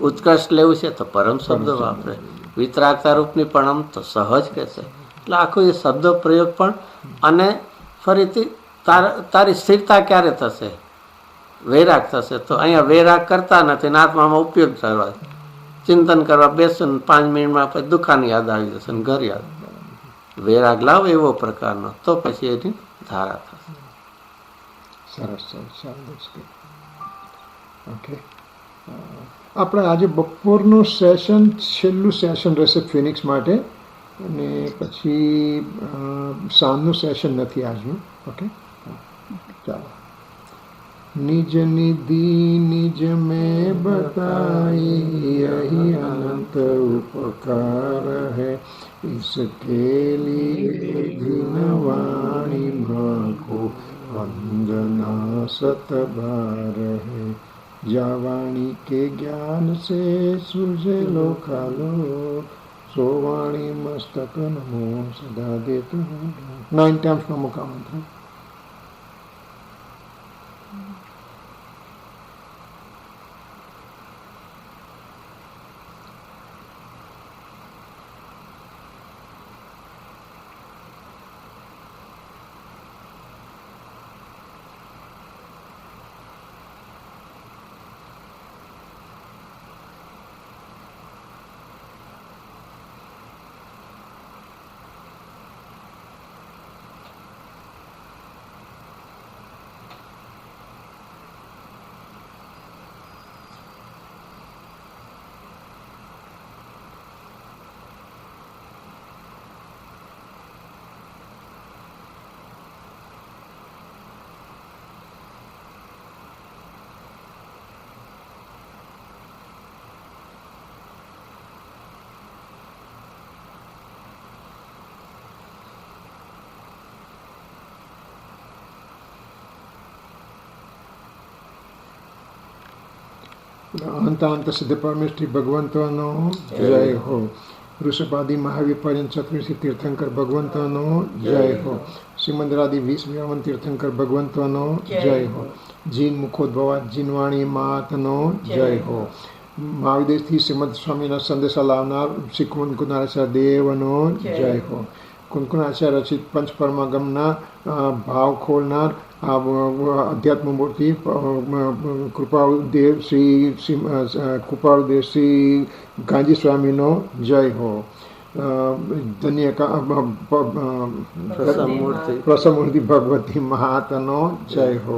ઉત્કર્ષ લેવું છે તો પરમ શબ્દ વાપરે. વિતરાગતા રૂપની પરમ તો સહજ કહેશે. એટલે આખો એ શબ્દ પ્રયોગ પણ. અને ફરીથી તારી સ્થિરતા ક્યારે થશે? વૈરાગ થશે. તો અહીંયા વૈરાગ કરતા નથી ને આત્મામાં ઉપયોગ કરવા, ચિંતન કરવા બેસો ને 5 મિનિટમાં પછી દુકાન યાદ આવી જશે ને ઘર યાદ. વૈરાગ લાવો એવો પ્રકારનો, તો પછી એની ધારા થશે. સરસ ઓકે. આપણે આજે બપોરનું સેશન છેલ્લું સેશન રહેશે ફિનિક્સ માટે, અને પછી સાંજનું સેશન નથી આજનું. ઓકે, ચાલો. નિજ નિધિ નિજ મેં बताई यही अनंत उपकार है इसके लिए जिनवाणी को वंदना सतबार है जावाणी के ज्ञान से सृजे लोकालो सोवाणी मस्तक नमो सदा देत 9 times नमो का मंत्र. અંત સિદ્ધ પરમેશ્વરી ભગવંતોનો જય હો. વૃષભાદિ મહાવીર પર્યંત ચતુર્થી તીર્થંકર ભગવંતોનો જય હો. શ્રીમંદરાદિ 20 તીર્થંકર ભગવંતોનો જય હો. જીન મુખોદ્ભવા જીનવાણી માતનો જય હો. મહાવિદેશથી શ્રીમદ સ્વામીના સંદેશા લાવનાર શ્રી કુંકુનાચાર્ય દેવનો જય હો. કુંકુનાચાર્ય રચિત પંચપરમાગમના ભાવ ખોલનાર અધ્યાત્મ મૂર્તિ કૃપાળુદેવ શ્રી ગાંધી સ્વામીનો જય હો. ધન્ય પ્રસમૂર્તિ ભગવતી મહાતનો જય હો.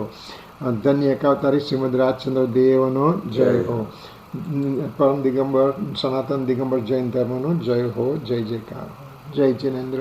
ધન્ય એકાવતારી શ્રીમદ રાજચંદ્ર દેવનો જય હો. પરમ દિગંબર સનાતન દિગંબર જૈન ધર્મનો જય હો. જય જયકાર. જય જિનેન્દ્ર.